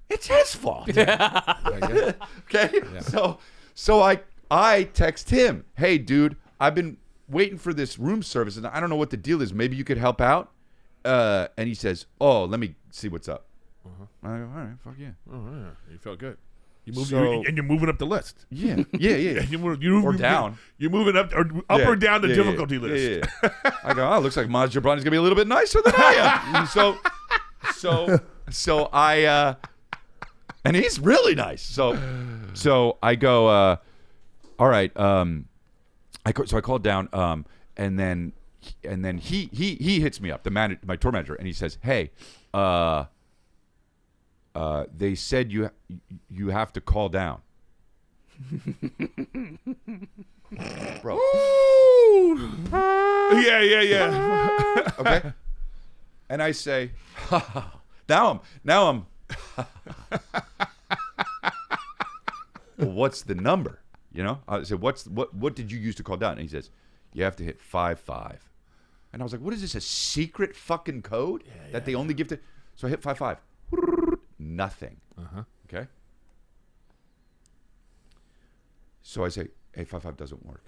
It's his fault. Okay. Yeah. So I text him, hey, dude, I've been waiting for this room service, and I don't know what the deal is. Maybe you could help out. And he says, oh, let me see what's up. I go, all right, fuck yeah. Oh, yeah. You felt good. You're moving up the list. Yeah. Or down. You're moving up or down the difficulty list. Yeah. I go, oh, looks like Maz Jobrani's going to be a little bit nicer than I am. So And he's really nice. So I go, all right. I called down, and then he hits me up, my tour manager, and he says, "Hey, they said you have to call down." Bro. Yeah. Okay. And I say, now I'm well, what's the number? You know? I said, what did you use to call down? And he says, you have to hit 5-5. And I was like, what is this, a secret fucking code that they only give to? So I hit 5-5. Nothing. Okay. So I say, hey, 5-5 doesn't work.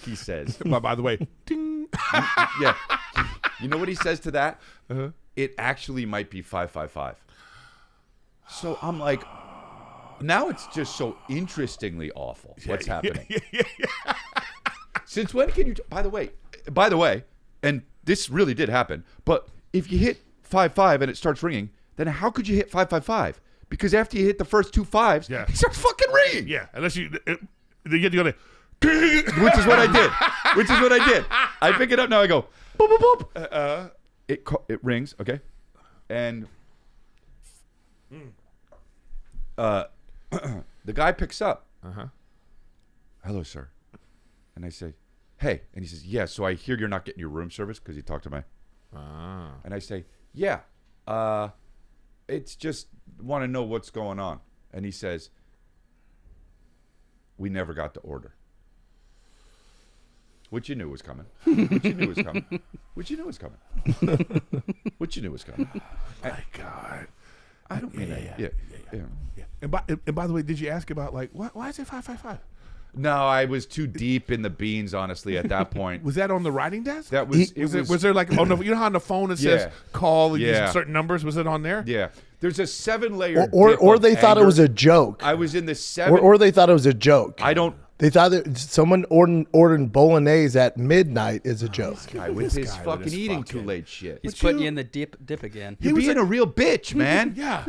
He says, by the way, ding. yeah. You know what he says to that? It actually might be 5-5-5. So I'm like, now it's just so interestingly awful. What's happening? Since when can you? By the way, and this really did happen. But if you hit 5-5 and it starts ringing, then how could you hit 5-5-5? Because after you hit the first 2 5s, it starts fucking ringing. Yeah, unless you get to go to. Which is what I did. I pick it up now. I go boop boop boop. It rings. Okay, and the guy picks up. Hello, sir. And I say, hey. And he says, yeah. So I hear you're not getting your room service because he talked to my. And I say, yeah. It's just want to know what's going on. And he says, we never got the order. Which you knew was coming. Which you knew was coming. My God. I don't mean that. Yeah. And by the way, did you ask about like why is it 5-5-5? No, I was too deep in the beans, honestly, at that point. Was that on the writing desk? That was. Was there like on the, you know how on the phone it says call Yeah. certain numbers? Was it on there? Yeah. There's a 7-layer. Or they thought it was a joke. I was in the 7. Or they thought it was a joke. I don't. They thought that someone ordering bolognese at midnight is a joke. Guy with his fucking eating too late shit. He's putting you in the dip again. You're being a real bitch, man. Yeah.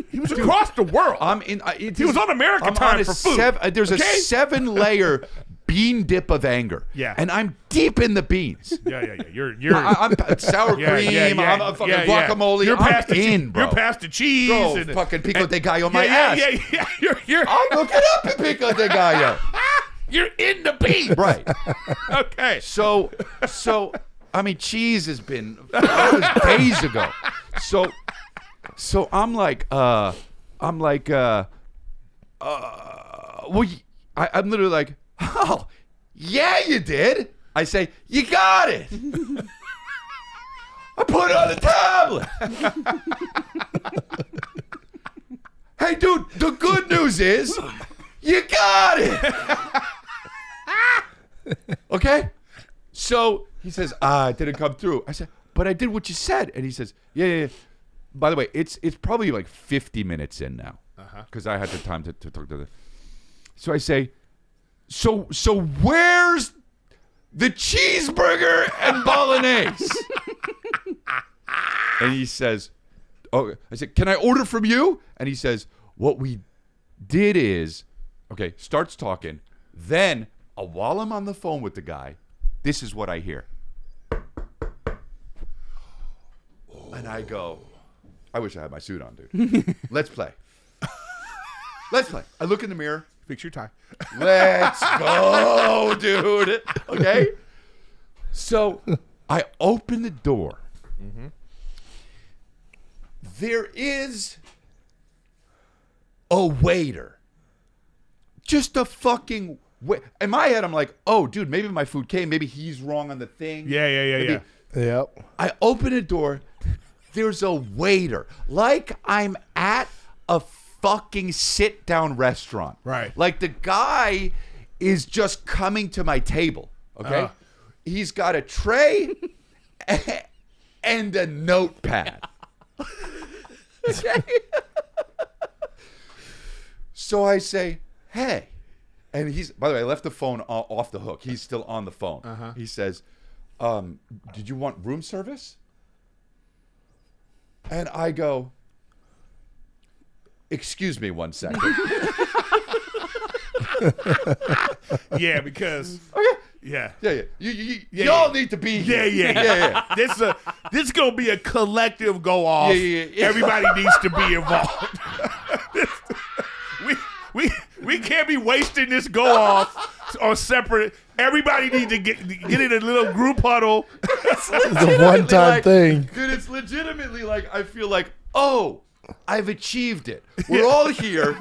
He was across the world. He was on American time for food. There's a 7-layer bean dip of anger. Yeah. And I'm deep in the beans. Yeah. You're I'm sour cream. I'm a fucking guacamole. You're past bro. You're past the cheese. Bro, and fucking pico de gallo my ass. Yeah. You're I'm looking up at pico de gallo. You're in the beans. Right. Okay. So I mean, cheese has been that was days ago. So I'm like, well, I'm literally like, oh, yeah, you did. I say, you got it. I put it on the tablet. Hey, dude, the good news is you got it. Okay? So he says, it didn't come through. I said, but I did what you said. And he says, yeah. By the way, it's probably like 50 minutes in now because I had the time to talk to them. So I say, so where's the cheeseburger and bolognese? And he says, oh, I said, can I order from you? And he says, what we did is, okay, starts talking. Then, while I'm on the phone with the guy, this is what I hear. And I go, I wish I had my suit on, dude. Let's play. I look in the mirror. Fix your tie. Let's go, dude. Okay? So I open the door. There is a waiter. Just a fucking wait. In my head, I'm like, oh, dude, maybe my food came. Maybe he's wrong on the thing. Yeah. Yep. I open a door. There's a waiter. Like I'm at a fucking sit-down restaurant. Right. Like the guy is just coming to my table. Okay? He's got a tray and a notepad. Okay? So I say, hey. And he's, by the way, I left the phone off the hook. He's still on the phone. He says, did you want room service? And I go, excuse me 1 second. Yeah, because yeah. Yeah. Y'all need to be here. Yeah. This is gonna be a collective go off. Yeah. Everybody needs to be involved. we can't be wasting this go off on separate. Everybody needs to get in a little group huddle. It's a one-time thing. Dude, it's legitimately like I feel like, oh, I've achieved it. We're all here.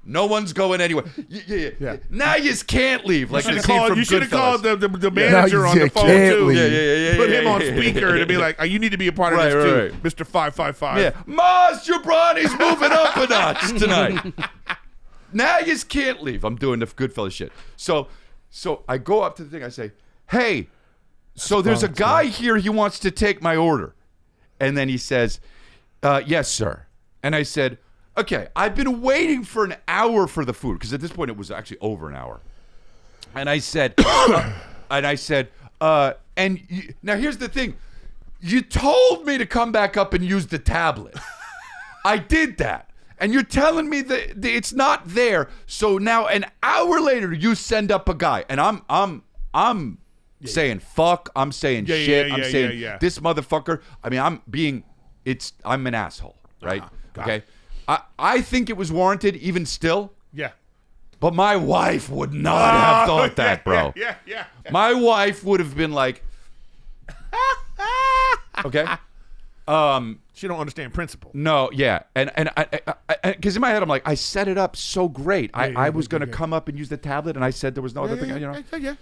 No one's going anywhere. Yeah. Now you can't leave. Like the scene from You should have called Goodfellas. the manager on the phone can't too. leave. Yeah. Put him on speaker and be like, "You need to be a part of this too, Right. Mr. 555." Yeah, Maz Jobrani's moving up a notch tonight. Now you just can't leave. I'm doing the Goodfellas shit. So I go up to the thing. I say, "Hey, so there's a guy here. He wants to take my order," and then he says, "Yes, sir." And I said, "Okay, I've been waiting for an hour for the food because at this point it was actually over an hour." And I said, now here's the thing. You told me to come back up and use the tablet. I did that. And you're telling me that it's not there. So now an hour later you send up a guy. And I'm saying fuck. I'm saying shit. I'm saying this motherfucker. I mean, I'm an asshole, right? Okay. I think it was warranted even still. Yeah. But my wife would not have thought that, bro. Yeah. My wife would have been like, okay. She don't understand principle. No, yeah, and because in my head I'm like, I set it up so great. I was going to come up and use the tablet, and I said there was no other thing. You know. Yeah.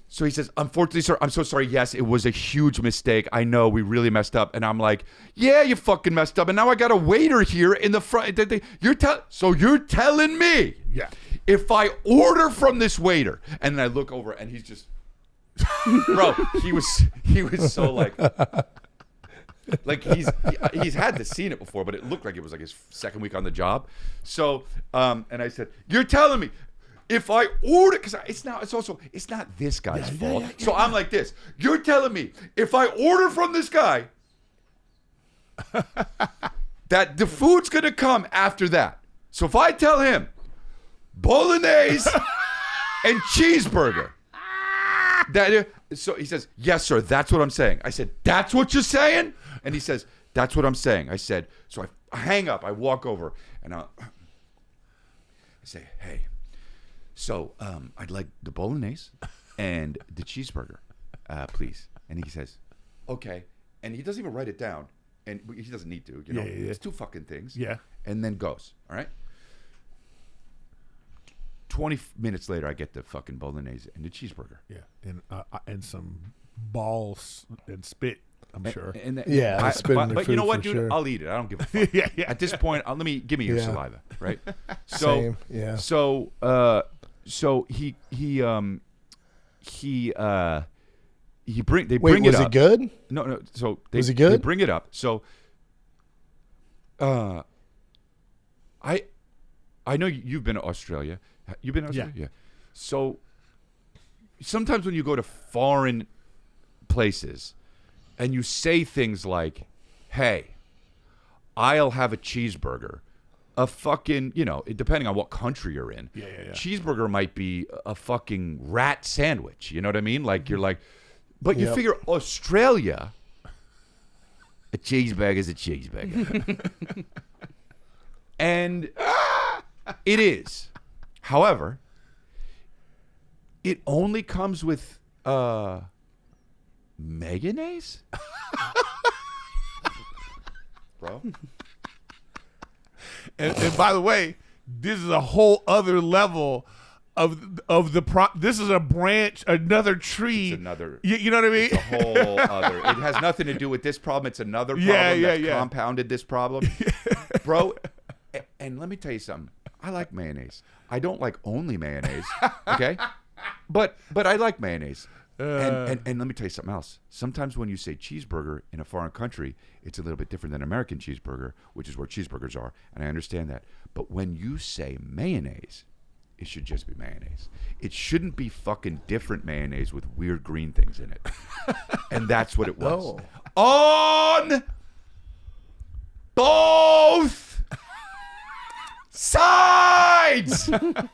So he says, unfortunately, sir, I'm so sorry. Yes, it was a huge mistake. I know we really messed up. And I'm like, yeah, you fucking messed up. And now I got a waiter here in the front. So you're telling me, if I order from this waiter, and then I look over and he's just, bro, he was so like he's had to seen it before, but it looked like it was like his second week on the job. So, and I said, you're telling me, if I order, because it's not this guy's fault. So I'm like this. You're telling me if I order from this guy, that the food's gonna come after that. So if I tell him bolognese and cheeseburger, so he says, yes, sir, that's what I'm saying. I said, that's what you're saying? And he says, that's what I'm saying. I said, so I hang up, I walk over, and I say, hey. So I'd like the bolognese and the cheeseburger, please. And he says, okay. And he doesn't even write it down. And he doesn't need to, you know. It's two fucking things. Yeah. And then goes, all right? 20 minutes later, I get the fucking bolognese and the cheeseburger. Yeah. And some balls and spit, I'm sure. But you know what, dude? Sure. I'll eat it. I don't give a fuck. Yeah. At this point, give me your saliva, right? Same. Yeah. So he bring it up. Was it good? No. So was it good? They bring it up. So, I know you've been to Australia. You've been to Australia? Yeah. So sometimes when you go to foreign places and you say things like, "Hey, I'll have a cheeseburger." A fucking, depending on what country you're in, cheeseburger might be a fucking rat sandwich. You know what I mean? Like you're like, but you figure Australia, a cheeseburger is a cheeseburger, and it is. However, it only comes with mayonnaise, bro. And by the way, this is a whole other level of this is a branch, another tree. It's another. You know what I mean? It's a whole other. It has nothing to do with this problem. It's another problem that's compounded this problem, bro. And let me tell you something. I like mayonnaise. I don't like only mayonnaise. Okay, but I like mayonnaise. And let me tell you something else. Sometimes when you say cheeseburger in a foreign country, it's a little bit different than American cheeseburger, which is where cheeseburgers are, and I understand that. But when you say mayonnaise, it should just be mayonnaise. It shouldn't be fucking different mayonnaise with weird green things in it. And that's what it was. On both dense.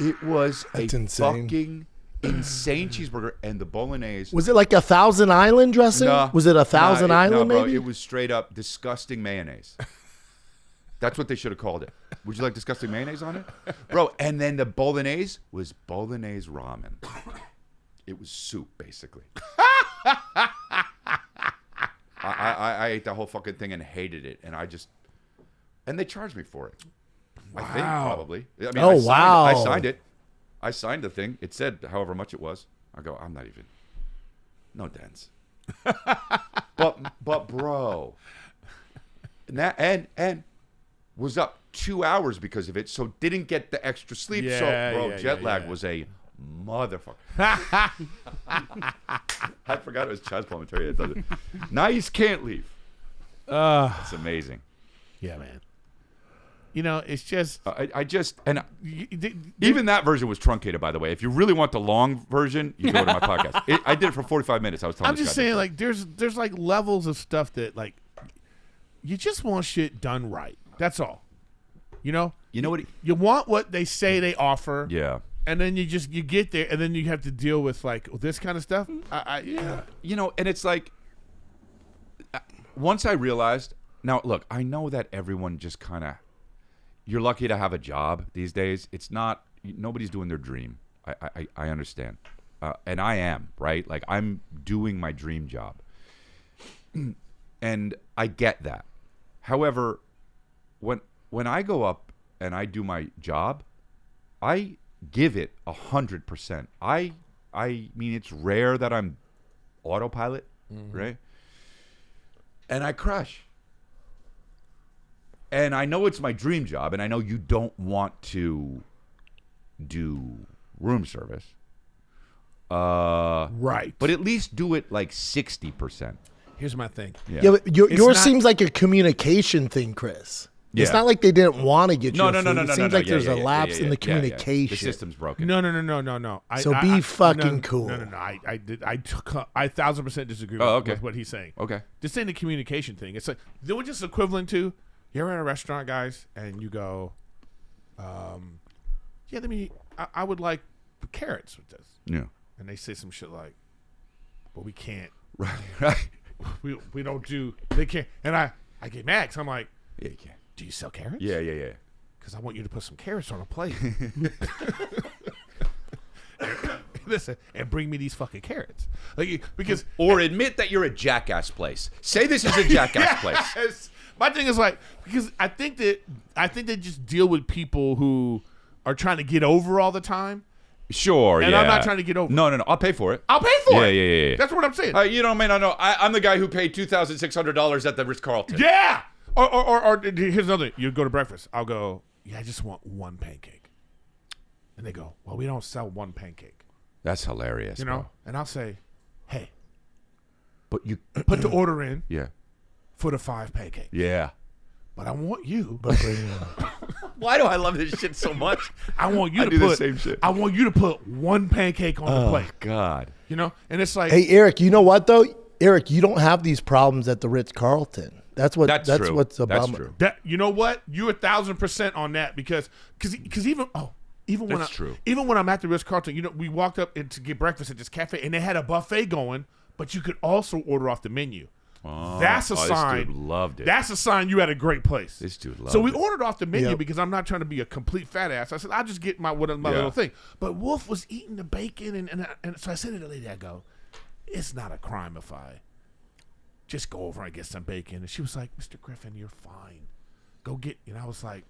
It was That's a insane. fucking insane cheeseburger, and the bolognese. Was it like a Thousand Island dressing? Nah, Was it a Thousand nah, Island? no, bro, maybe it was straight up disgusting mayonnaise. That's what they should have called it. Would you like disgusting mayonnaise on it, bro? And then the bolognese was bolognese ramen. It was soup, basically. I ate the whole fucking thing and hated it, and they charged me for it. I think probably. I mean, Oh, wow. I signed it. I signed the thing. It said however much it was. I go, I'm not even. No dents. but bro, and was up 2 hours because of it, so didn't get the extra sleep. Jet lag was a motherfucker. I forgot it was Chaz Palminteri that does it. Nice can't leave. It's amazing. Yeah, man. You know, it's just even that version was truncated, by the way. If you really want the long version, you go to my podcast. I did it for 45 minutes. I was telling I'm just saying, like, there's like levels of stuff that, like, you just want shit done right. That's all. You know what? You want what they say they offer. Yeah. And then you get there, and then you have to deal with, like, this kind of stuff. Yeah. You know, and it's like, once I realized, now look, I know that everyone just kind of, you're lucky to have a job these days. It's not, nobody's doing their dream. I understand. And I am, right? Like, I'm doing my dream job. And I get that. However, when I go up and I do my job, I give it 100%. I mean, it's rare that I'm autopilot, right? And I crush. And I know it's my dream job, and I know you don't want to do room service. Right. But at least do it like 60%. Here's my thing. Yeah, but yours seems like a communication thing, Chris. It's not like they didn't want to get you. No. It seems like there's a lapse in the communication. The system's broken. No. So be fucking cool. No. I 1,000% disagree with what he's saying. Okay. Just saying the communication thing. It's like, they were just equivalent to, you're at a restaurant, guys, and you go, I would like carrots with this. Yeah. And they say some shit like, but we can't. Right. We don't do, they can't. And I get mad because I'm like, Yeah, you can. do you sell carrots? Yeah. Because I want you to put some carrots on a plate. Listen, and bring me these fucking carrots. Like, because Or admit that you're a jackass place. Say this is a jackass place. Yes. My thing is, like, because I think they just deal with people who are trying to get over all the time. Sure, And yeah. I'm not trying to get over. No. I'll pay for it. I'll pay for it. Yeah. That's what I'm saying. You know, may not know. I'm the guy who paid $2,600 at the Ritz-Carlton. Yeah. Or here's another. You go to breakfast. I'll go, yeah, I just want one pancake. And they go, well, we don't sell one pancake. That's hilarious, You know? bro. And I'll say, hey, But you put the order in Yeah. for the 5 pancakes. Yeah. But I want you. Why do I love this shit so much? I want you I to do the put. same shit. I want you to put one pancake on the plate. God. You know, and it's like, Hey, Eric, you know what though? Eric, you don't have these problems at the Ritz-Carlton. That's True. what's a That's bummer. true. that. You know what? You're 1,000% on that because even when That's true. Even when I'm at the Ritz-Carlton, you know, we walked up to get breakfast at this cafe and they had a buffet going, but you could also order off the menu. That's a sign. This dude loved it. That's a sign you at a great place. This dude loved So we it. ordered off the menu Yep. because I'm not trying to be a complete fat ass. I said, I'll just get my little thing. But Wolf was eating the bacon, and so I said to the lady, I go, it's not a crime if I just go over and get some bacon. And she was like, Mr. Griffin, you're fine. Go get, and I was like,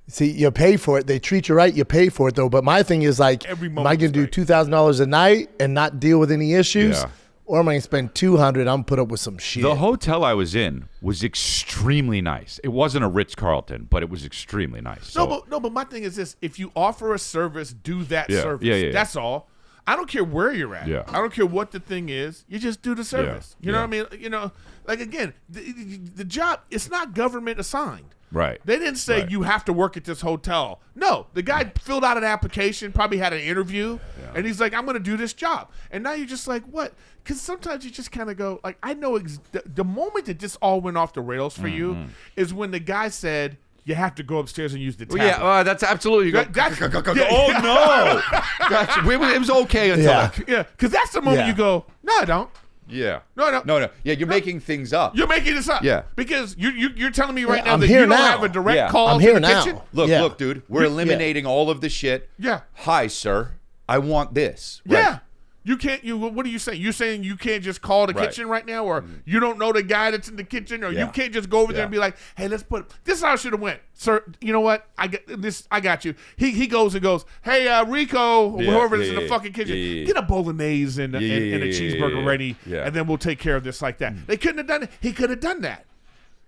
See, you pay for it. They treat you right. You pay for it though. But my thing is like, Every am I moment's going to do great. $2,000 a night and not deal with any issues? Yeah. Or am I going to spend $200? I'm gonna put up with some shit. The hotel I was in was extremely nice. It wasn't a Ritz-Carlton, but it was extremely nice. So, no, but my thing is this: if you offer a service, do that Yeah, service. yeah. That's all. I don't care where you're at. Yeah. I don't care what the thing is. You just do the service. You know Yeah. what I mean? You know, like again, the job, it's not government assigned. Right. They didn't say you have to work at this hotel. No, the guy filled out an application, probably had an interview, and he's like, I'm going to do this job. And now you're just like, what? Because sometimes you just kind of go, like, I know the moment that this all went off the rails for you is when the guy said, you have to go upstairs and use the tablet. Well, yeah, that's absolutely. Oh, no. Gotcha. It was okay until that. Yeah, because that's the moment you go, no, I don't. Yeah. No. Yeah, you're making things up. You're making this up. Yeah. Because you're telling me right now I'm that here you don't now. have a direct Yeah. call I'm to here the now. kitchen? Look, dude. We're eliminating all of the shit. Yeah. Hi, sir. I want this. Right. Yeah. You can't. What are you saying? You're saying you can't just call the kitchen right now, or you don't know the guy that's in the kitchen, or you can't just go over there and be like, "Hey, let's put this." Is how I should have went, sir. You know what? I get this. I got you. He goes and goes, "Hey, Rico, whoever is in the fucking kitchen, get a bolognese and a cheeseburger ready, and then we'll take care of this like that." They couldn't have done it. He could have done that.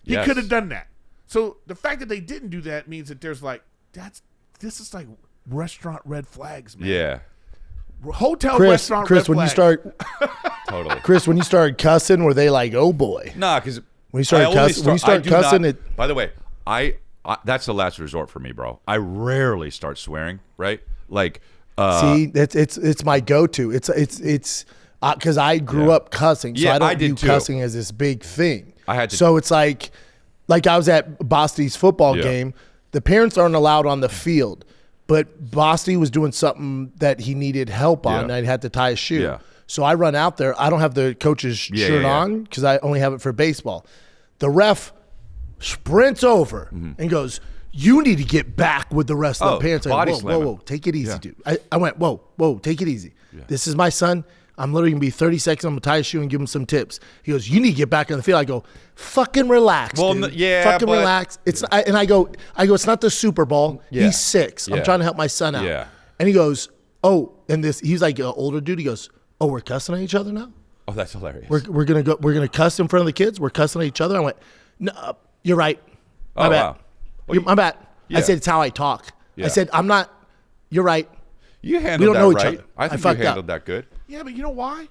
He could have done that. So the fact that they didn't do that means that there's like this is like restaurant red flags, man. Yeah. Hotel Chris, restaurant. Chris, red when you flag. start, Totally. Chris, when you started cussing, were they like, "Oh boy"? Nah, because When you start cussing, it. By the way, I that's the last resort for me, bro. I rarely start swearing. Right? Like, See, it's my go-to. It's because I grew up cussing, so Yeah, I don't I did view too. cussing as this big thing. I had to- So it's like I was at Bosti's football Yeah. game. The parents aren't allowed on the field, but Bosti was doing something that he needed help on, and I had to tie his shoe. Yeah. So I run out there. I don't have the coach's shirt yeah. on because I only have it for baseball. The ref sprints over and goes, "You need to get back with the rest of the parents." I go, body whoa, slamming. whoa, take it easy, dude. I went, whoa, take it easy. This is my son. I'm literally going to be 30 seconds. I'm going to tie his shoe and give him some tips. He goes, "You need to get back on the field." I go, "Fucking relax, Well, dude. but- relax." And I go, "It's not the Super Bowl. Yeah. He's 6. I'm Yeah. trying to help my son out." Yeah. And he goes, "Oh," and he's like an older dude. He goes, "Oh, we're cussing at each other now? Oh, that's hilarious. We're gonna cuss in front of the kids? We're cussing at each other?" I went, "No, you're right. My Oh, bad. wow. Well, My bad." yeah. I said, "It's how I talk." Yeah. I said, "I'm not. You're right." You handled We don't that know each right. other. I I think fucked you handled up. that good. Yeah, but you know why?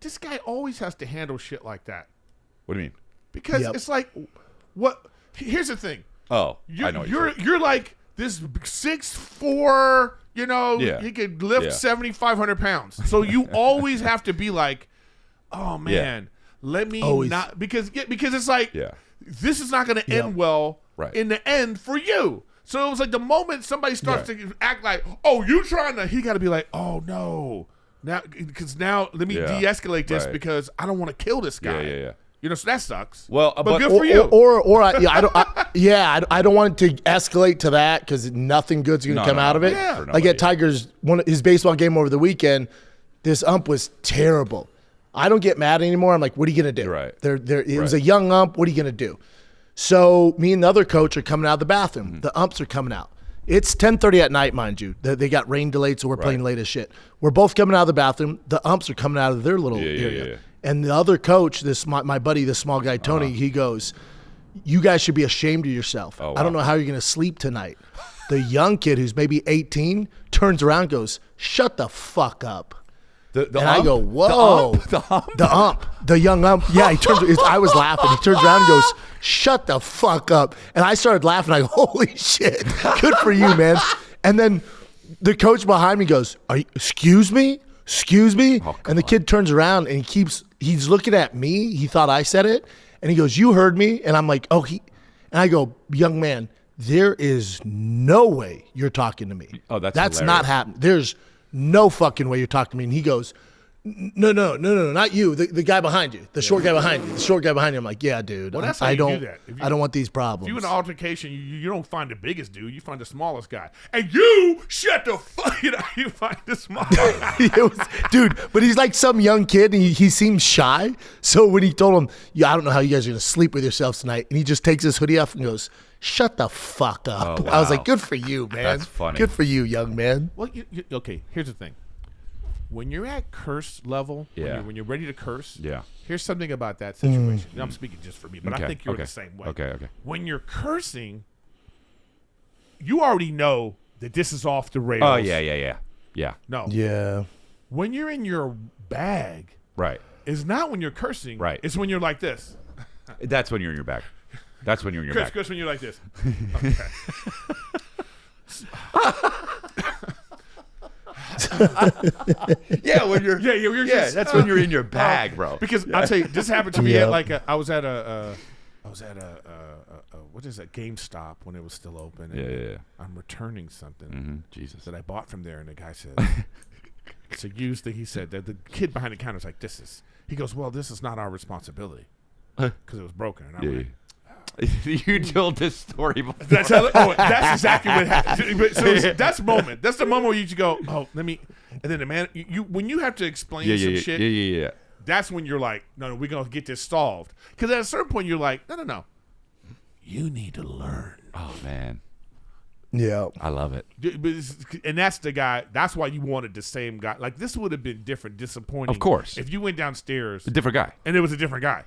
This guy always has to handle shit like that What do you mean? because Yep. it's like, what? Here's the thing. Oh, I know. what you're saying. You're like this 6'4", you know, Yeah. he could lift Yeah. 7,500 pounds. So you always have to be like, oh man, let me Always. not because it's like Yeah. this is not going to end well Right. in the end for you. So it was like the moment somebody starts to act like, oh, you trying to, he got to be like, oh no, now let me Yeah. de-escalate this Right. because I don't want to kill this guy. Yeah. You know, so that sucks. Well, but but- good for you. I don't want it to escalate to that because nothing good's going to come out of it. Yeah. For Like nobody. at Tigers, his baseball game over the weekend, this ump was terrible. I don't get mad anymore. I'm like, what are you going to do? Right. It was a young ump. What are you going to do? So me and the other coach are coming out of the bathroom. Mm-hmm. The umps are coming out. It's 10:30 at night, mind you. They got rain delayed, so we're playing late as shit. We're both coming out of the bathroom. The umps are coming out of their little area. Yeah. And the other coach, my buddy, the small guy, Tony, he goes, "You guys should be ashamed of yourself. Oh, I don't wow. know how you're going to sleep tonight." The young kid who's maybe 18 turns around and goes, "Shut the fuck up." The And I go, "Whoa." The ump. The young ump. Yeah, he turns. I was laughing. He turns around and goes, "Shut the fuck up." And I started laughing. I go, "Holy shit. Good for you, man." And then the coach behind me goes, Excuse me? And the kid turns around and he's looking at me. He thought I said it. And he goes, "You heard me?" And I'm like, "Oh, and I go, "Young man, there is no way you're talking to me. Oh, that's not hilarious. happening. There's no fucking way you're talking to me." And he goes, No, not you. The guy behind you. The short guy behind you. The short guy behind you. I'm like, "Yeah, dude. Well, that's how I you do don't that. If you- I don't want these problems." If you in an altercation, you don't find the biggest dude. You find the smallest guy. And you shut the fuck. You find the smallest guy. Dude, but he's like some young kid and he seems shy. So when he told him, "Yeah, I don't know how you guys are going to sleep with yourselves tonight," and he just takes his hoodie off and goes, "Shut the fuck up." Oh, I was wow. like, "Good for you, man. That's funny. Good for you, young man." Well, okay, here's the thing. When you're at curse level, Yeah. when you're ready to curse, Yeah. here's something about that situation. And I'm speaking just for me, but I Okay, think you're okay, the same way. okay. When you're cursing, you already know that this is off the rails. Oh, yeah. No. Yeah. When you're in your bag, Right. it's not when you're cursing. Right. It's when you're like this. That's when you're in your back. That's when you're in your bag. Chris, when you're like this. Okay. Yeah, when you're you're just, that's when you're in your bag, bro. Because I'll tell you, this happened to me Yeah. at like I was at a what is that, GameStop when it was still open. And Yeah. I'm returning something Jesus. that I bought from there, and the guy said it's a used thing. He said that the kid behind the counter was like, he goes, well, this is not our responsibility because it was broken. And I'm like, You told this story before. that's exactly what happened. So that's the moment. That's the moment where you just go, oh, let me. And then the man, when you have to explain some shit, Yeah. that's when you're like, no, we're gonna get this solved. Because at a certain point, you're like, no, you need to learn. Oh man, Yeah. I love it. And that's the guy. That's why you wanted the same guy. Like this would have been different, disappointing. Of course. if you went downstairs A different guy. and it was a different guy.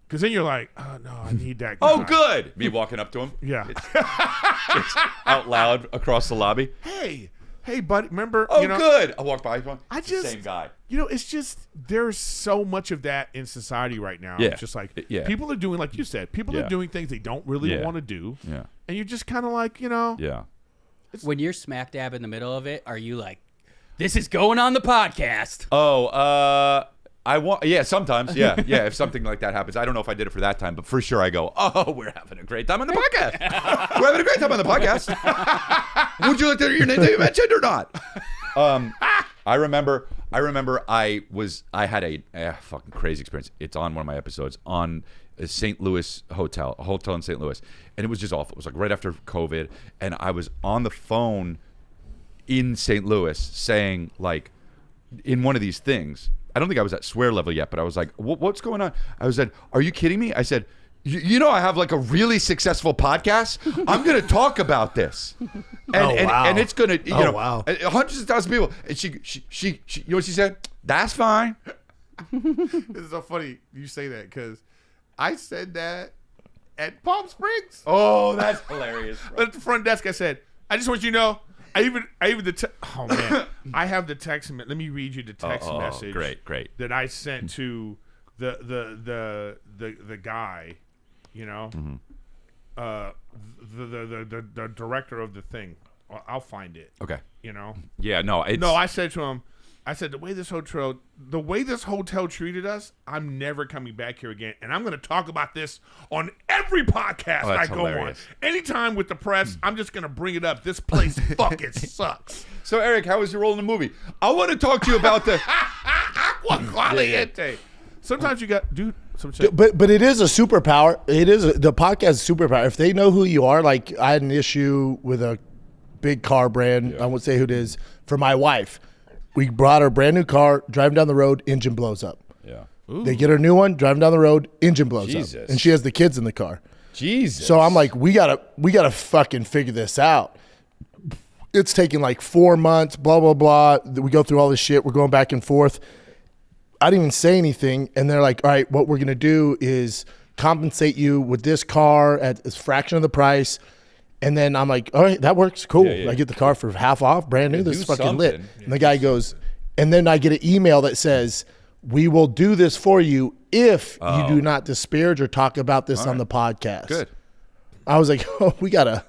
Because then you're like, oh no, I need that guy. Oh, good. Me walking up to him. Yeah. It's out loud across the lobby. Hey, buddy, remember? Oh, you know, good. I walk by him. I just same guy. It's just there's so much of that in society right now. Yeah. It's just like Yeah. people are doing, like you said, people Yeah. are doing things they don't really Yeah. want to do. Yeah. And you're just kind of like, Yeah. When you're smack dab in the middle of it, are you like, this is going on the podcast? Oh, I want. Yeah, sometimes. Yeah. If something like that happens, I don't know if I did it for that time, but for sure I go, oh, we're having a great time on the podcast. We're having a great time on the podcast. Would you like to hear your name that you mentioned or not? I remember I had a fucking crazy experience. It's on one of my episodes on a St. Louis hotel, a hotel in St. Louis. And it was just awful. It was like right after COVID. And I was on the phone in St. Louis saying, like, in one of these things, I don't think I was at swear level yet, but I was like, what's going on? I was like, are you kidding me? I said, you know, I have like a really successful podcast. I'm going to talk about this. And it's going to, wow. hundreds of thousands of people. And she, you know what she said? That's fine. This is so funny you say that because I said that at Palm Springs. Oh, that's hilarious. But at the front desk, I said, I just want you to know, I even oh man, I have the text. Let me read you the text message. Great. That I sent to the guy, the director of the thing. I'll find it. Okay. Yeah, no. I said to him, the way this hotel treated us, I'm never coming back here again. And I'm going to talk about this on every podcast I go hilarious. on. Anytime with the press, I'm just going to bring it up. This place fucking sucks. So, Eric, how was your role in the movie? I want to talk to you about the... Agua caliente. Sometimes you got, dude. But it is a superpower. The podcast is a superpower. If they know who you are, like I had an issue with a big car brand. I won't say who it is. For my wife, we brought her a brand new car. Driving down the road, engine blows up. Yeah. Ooh. They get her a new one. Driving down the road, engine blows up, and she has the kids in the car. Jesus. So I'm like, we gotta fucking figure this out. It's taking like 4 months. Blah blah blah. We go through all this shit. We're going back and forth. I didn't even say anything, and they're like, all right, what we're going to do is compensate you with this car at a fraction of the price. And then I'm like, all right, that works. Cool. Yeah. I get the car for half off, brand new. This is do fucking lit. something. And the guy goes, and then I get an email that says, we will do this for you if you do not disparage or talk about this on the podcast. Good. I was like, oh, we got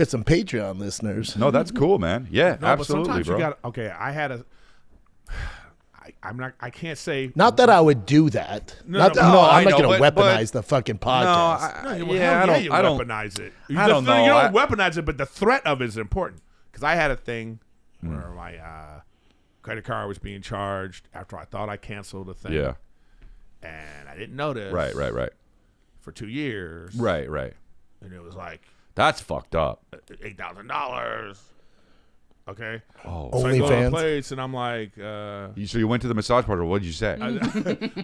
some Patreon listeners. No, that's cool, man. Yeah, No, absolutely, but sometimes bro. I can't say. Not that I would do that. I'm not going to weaponize the fucking podcast. I don't weaponize it. I don't know. You don't weaponize it, but the threat of it is important. Because I had a thing where my credit card was being charged after I thought I canceled a thing. Yeah. And I didn't notice. Right. For 2 years. Right. And it was like That's fucked up. $8,000. Okay. Oh. So I go to a OnlyFans. place and I'm like, So you went to the massage parlor. What did you say?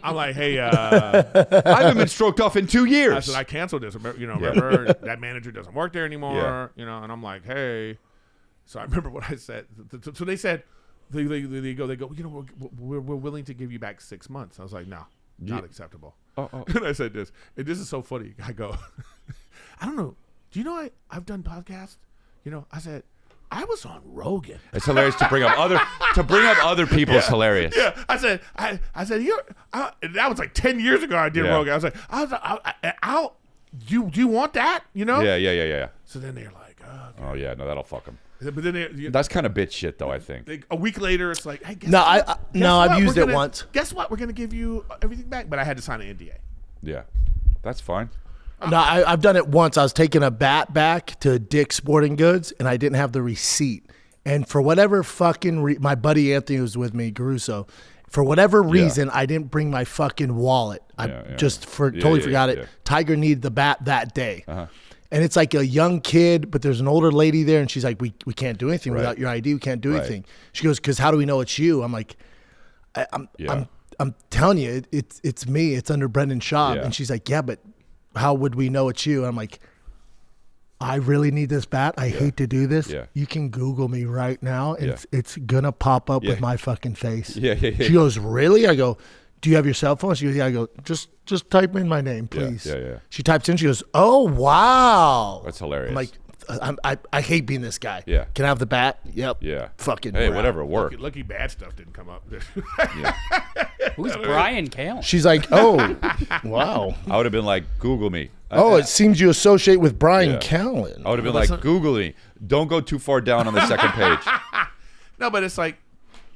I'm like, hey, I haven't been stroked off in 2 years. I said, I canceled this. Remember that manager doesn't work there anymore. And I'm like, hey. So I remember what I said. So they said, they go, we're willing to give you back 6 months. I was like, no, not acceptable. And I said this, and this is so funny. I go, I don't know. Do you know I've done podcasts? I said, I was on Rogan. It's hilarious to bring up other people's hilarious. Yeah, I said, that was like 10 years ago. I did Rogan. I was like, do you want that? You know? Yeah. So then they're like, okay. Oh yeah, no, that'll fuck them. But then That's kind of bitch shit, though. I think. a week later, it's like, hey, guess No, what? I've used it once. Guess what? We're gonna give you everything back, but I had to sign an NDA. Yeah, that's fine. No, I've done it once. I was taking a bat back to Dick's Sporting Goods, and I didn't have the receipt. And for whatever fucking my buddy Anthony was with me, Caruso. For whatever reason, I didn't bring my fucking wallet. I totally forgot it. Yeah. Tiger needed the bat that day. And it's like a young kid, but there's an older lady there, and she's like, we can't do anything without your ID. We can't do anything. She goes, because how do we know it's you? I'm like, I'm telling you, it's me. It's under Brendan Schaub. Yeah. And she's like, yeah, but how would we know it's you? And I'm like, I really need this bat. I hate to do this. Yeah. You can Google me right now, and it's gonna pop up with my fucking face. Yeah. She goes, really? I go, do you have your cell phone? She goes, yeah. I go, just type in my name, please. Yeah. She types in. She goes, oh wow, That's hilarious. I'm like, I hate being this guy. Yeah. Can I have the bat? Yep. Yeah. Fucking. Hey, brown. whatever, it worked. Lucky bad stuff didn't come up. Who's Brian Callen? She's like, oh, wow. I would have been like, Google me. Oh, it seems you associate with Brian Yeah. Callen. I would have been like, Google me. Don't go too far down on the second page. No, but it's like,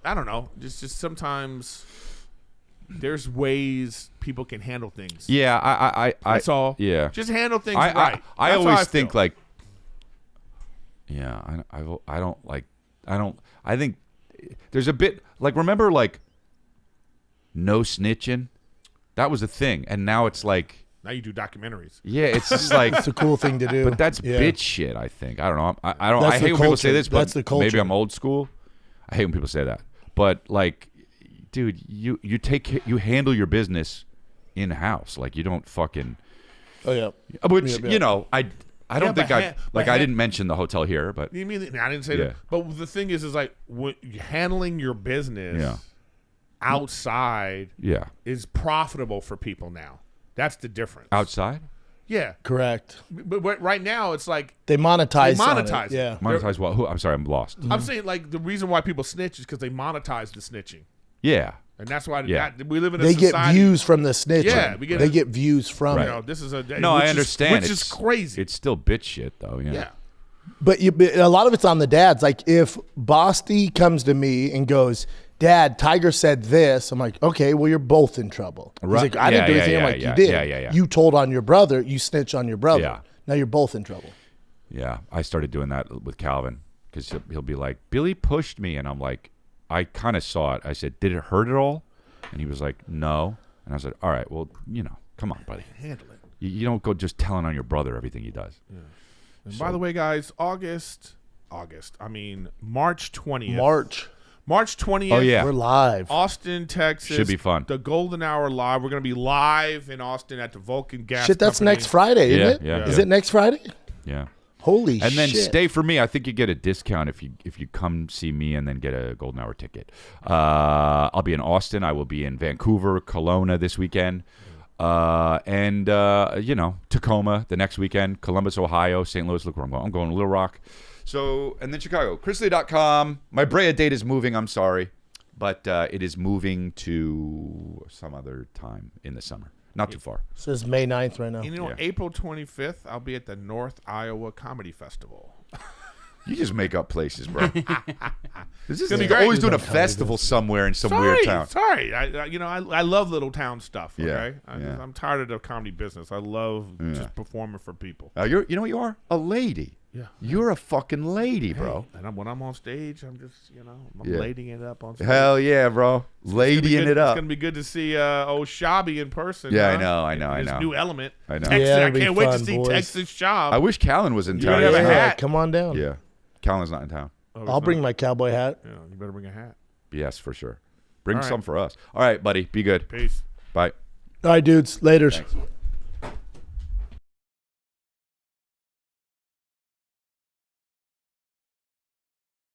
I don't know. Just sometimes there's ways people can handle things. Yeah, I That's all. Yeah. Just handle things I right. I That's how always feel. think like, yeah, I think there's a bit like, remember like no snitching? That was a thing. And now it's like, now you do documentaries. yeah, it's just like, It's a cool thing to do. but that's Yeah. bitch shit, I think. I don't know. I don't, That's I the hate when people say culture. this, but That's the culture. maybe I'm old school. I hate when people say that. But like, dude, you handle your business in house. Like you don't fucking, Oh yeah. which, Yeah. you know, I don't but think I didn't mention the hotel here, but You mean? I didn't say Yeah. that. But the thing is like when handling your business Yeah. outside yeah. is profitable for people now. That's the difference. Outside? Yeah. Correct. But right now it's like They monetize. They on it. monetize it. Yeah. Monetize what? Who? I'm sorry, I'm lost. I'm saying like the reason why people snitch is because they monetize the snitching, Yeah. and that's why Yeah. we live in a They get society. views from the snitching. Yeah, they get views from You it. know, this is a No, which I is- understand. which is crazy. It's still bitch shit, though. Yeah. Yeah. But a lot of it's on the dads. Like if Bosty comes to me and goes, Dad, Tiger said this. I'm like, okay, well, you're both in trouble. He's Right. like, I didn't do Yeah, anything. I'm yeah, like, yeah, you did. yeah. You told on your brother. You snitched on your brother. Yeah. Now you're both in trouble. Yeah. I started doing that with Calvin because he'll be like, Billy pushed me. And I'm like, I kind of saw it. I said, did it hurt at all? And he was like, no. And I said, all right, well, you know, come on, buddy. Handle it. You don't go just telling on your brother everything he does. And by the way, guys, March 20th. March 20th. Oh, yeah. We're live. Austin, Texas. Should be fun. The Golden Hour Live. We're going to be live in Austin at the Vulcan Gas Shit, that's Company. next Friday, Yeah, isn't it? yeah, Is yeah. it next Friday? Yeah. Holy And then shit. stay for me. I think you get a discount if you come see me and then get a golden hour ticket. I'll be in Austin. I will be in Vancouver, Kelowna this weekend, and Tacoma the next weekend. Columbus, Ohio, St. Louis. Look where I'm going. I'm going to Little Rock. So and then Chicago. ChrisLee.com. My Brea date is moving. I'm sorry, but it is moving to some other time in the summer. Not too far. It says May 9th right now. And Yeah. April 25th, I'll be at the North Iowa Comedy Festival. You just make up places, bro. This is gonna be you're great. always doing a festival somewhere in some weird town. Sorry. I love little town stuff. Yeah, Okay, yeah. I'm tired of the comedy business. I love just performing for people. You know what you are? A lady. Yeah. You're a fucking lady, bro. And when I'm on stage, I'm just I'm Yeah. ladying it up on stage. Hell yeah, bro. Ladying it It's up. gonna be good to see old Shabby in person. Yeah, huh? I know. His new element. I know. Texas, Yeah, I it'll be can't wait to fun, see boys. Texas Schaub. I wish Callan was in town. gotta have a Yeah, hat. come on down. Yeah. Callan's not in town. Oh, it's I'll not- bring my cowboy hat. Yeah, you better bring a hat. Yes, for sure. Bring All right. some for us. All right, buddy. Be good. Peace. Bye. All right, dudes. Laters. Thanks.